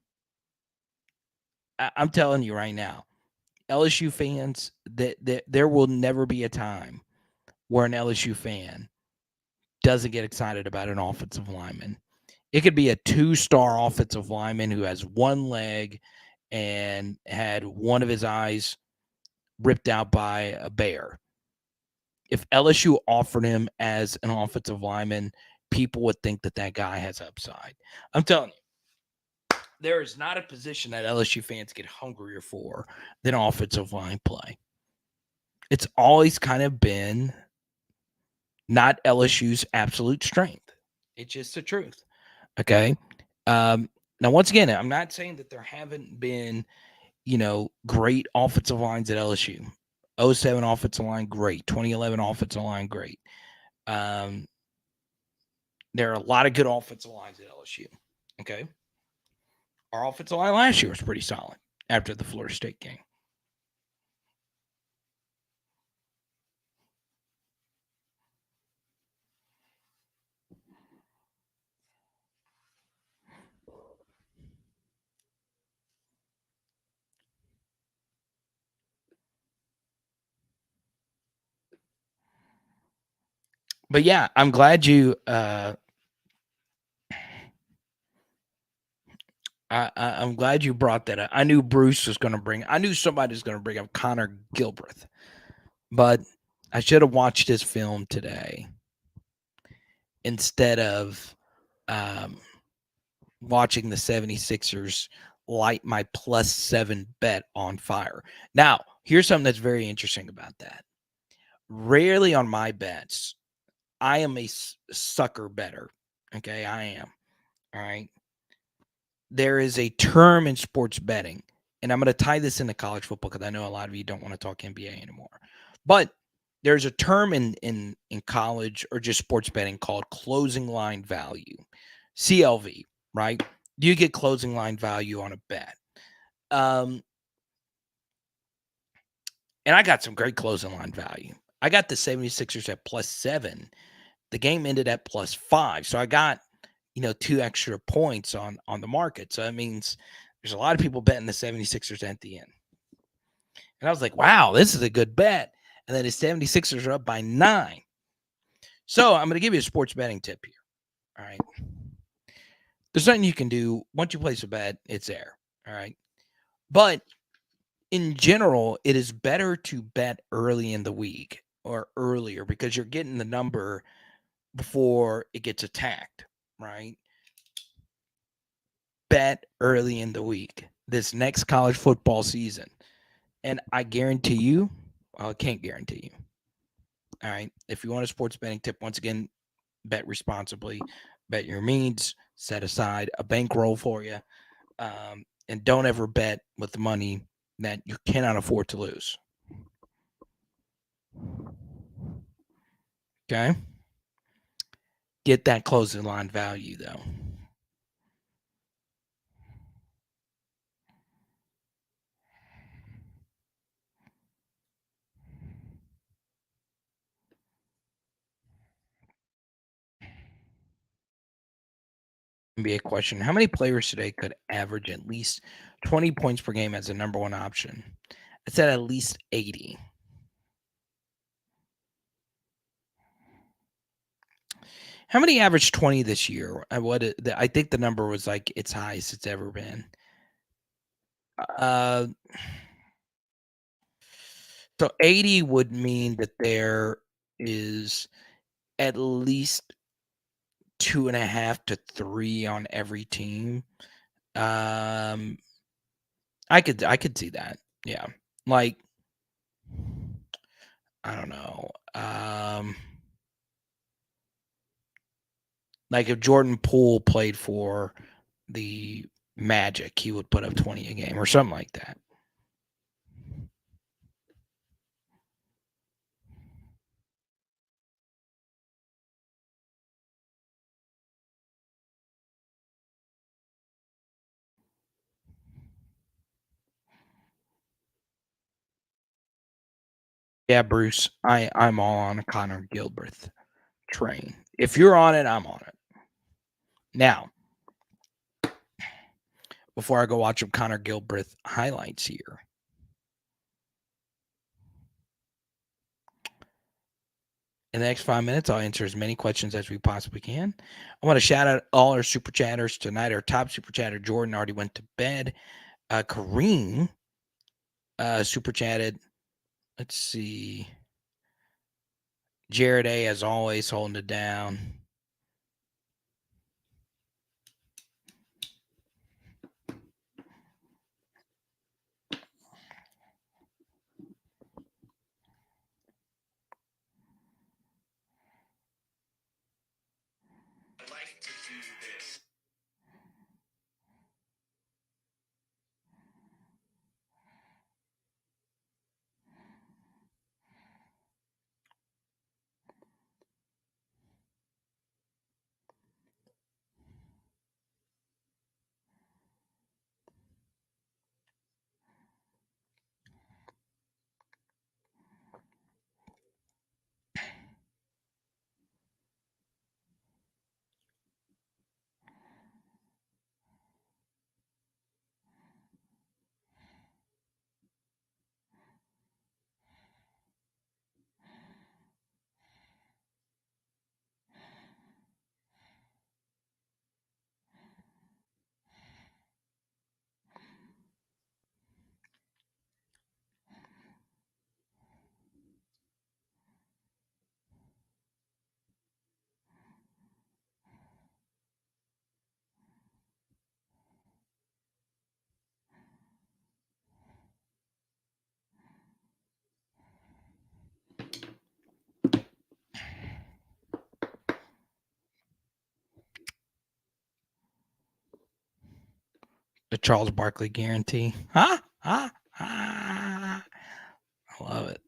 I'm telling you right now, LSU fans, there will never be a time where an LSU fan doesn't get excited about an offensive lineman. It could be a 2-star offensive lineman who has one leg and had one of his eyes ripped out by a bear. If LSU offered him as an offensive lineman, people would think that guy has upside. I'm telling you, there is not a position that LSU fans get hungrier for than offensive line play. It's always kind of been not LSU's absolute strength. It's just the truth. Okay. Now, once again, I'm not saying that there haven't been, great offensive lines at LSU. 07 offensive line, great. 2011 offensive line, great. There are a lot of good offensive lines at LSU. Okay. Our offensive line last year was pretty solid after the Florida State game. But yeah, I'm glad you I'm glad you brought that up. I knew Bruce was going to I knew somebody was going to bring up Connor Gilbreath, but I should have watched his film today instead of watching the 76ers light my +7 bet on fire. Now, here's something that's very interesting about that. Rarely on my bets, I am a sucker better. Okay, I am. All right. There is a term in sports betting, and I'm going to tie this into college football because I know a lot of you don't want to talk NBA anymore. But there's a term in college or just sports betting called closing line value, CLV, right? Do you get closing line value on a bet? And I got some great closing line value. I got the 76ers at +7. The game ended at +5. So I got, 2 extra points on the market. So that means there's a lot of people betting the 76ers at the end. And I was like, wow, this is a good bet. And then the 76ers are up by 9. So I'm going to give you a sports betting tip here. All right. There's something you can do. Once you place a bet, it's there. All right. But in general, it is better to bet early in the week or earlier because you're getting the number before it gets attacked, right? Bet early in the week this next college football season. And I guarantee you, well, I can't guarantee you. All right. If you want a sports betting tip, once again, bet responsibly, bet your means, set aside a bankroll for you, and don't ever bet with the money that you cannot afford to lose. Okay? Get that closing line value, though. NBA question. How many players today could average at least 20 points per game as a number one option? It said at least 80. How many averaged 20 this year? I think the number was like its highest it's ever been. So 80 would mean that there is at least 2.5 to 3 on every team. I could see that. Yeah. Like, I don't know. Like if Jordan Poole played for the Magic, he would put up 20 a game or something like that. Yeah, Bruce, I'm all on a Connor Gilbreath train. If you're on it, I'm on it. Now, before I go watch some Connor Gilbreath highlights here, in the next 5 minutes, I'll answer as many questions as we possibly can. I want to shout out all our super chatters tonight. Our top super chatter, Jordan, already went to bed. Kareem super chatted. Let's see. Jared A, as always, holding it down. The Charles Barkley guarantee. Huh? I love it.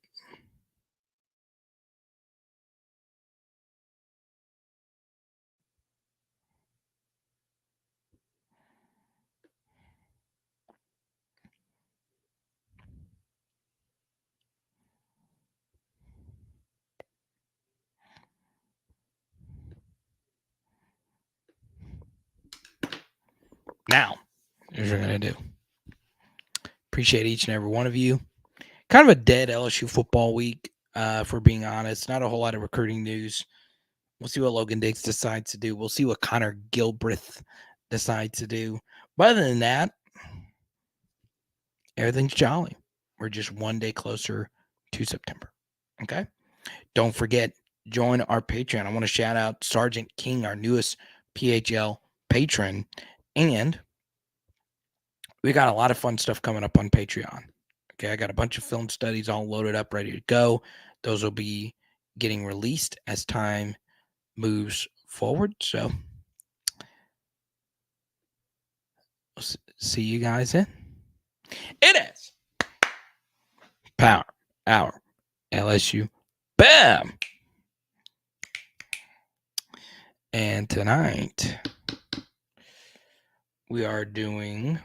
Now, here's what we're going to do. Appreciate each and every one of you. Kind of a dead LSU football week, if we're being honest. Not a whole lot of recruiting news. We'll see what Logan DIGGS decides to do. We'll see what Connor Gilbreath decides to do. But other than that, everything's jolly. We're just one day closer to September. Okay? Don't forget, join our Patreon. I want to shout out Sergeant King, our newest PHL patron. And we got a lot of fun stuff coming up on Patreon. Okay, I got a bunch of film studies all loaded up, ready to go. Those will be getting released as time moves forward. So, we'll see you guys in. It is Power Hour LSU. Bam! And tonight, we are doing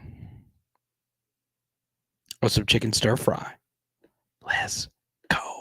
some chicken stir fry. Let's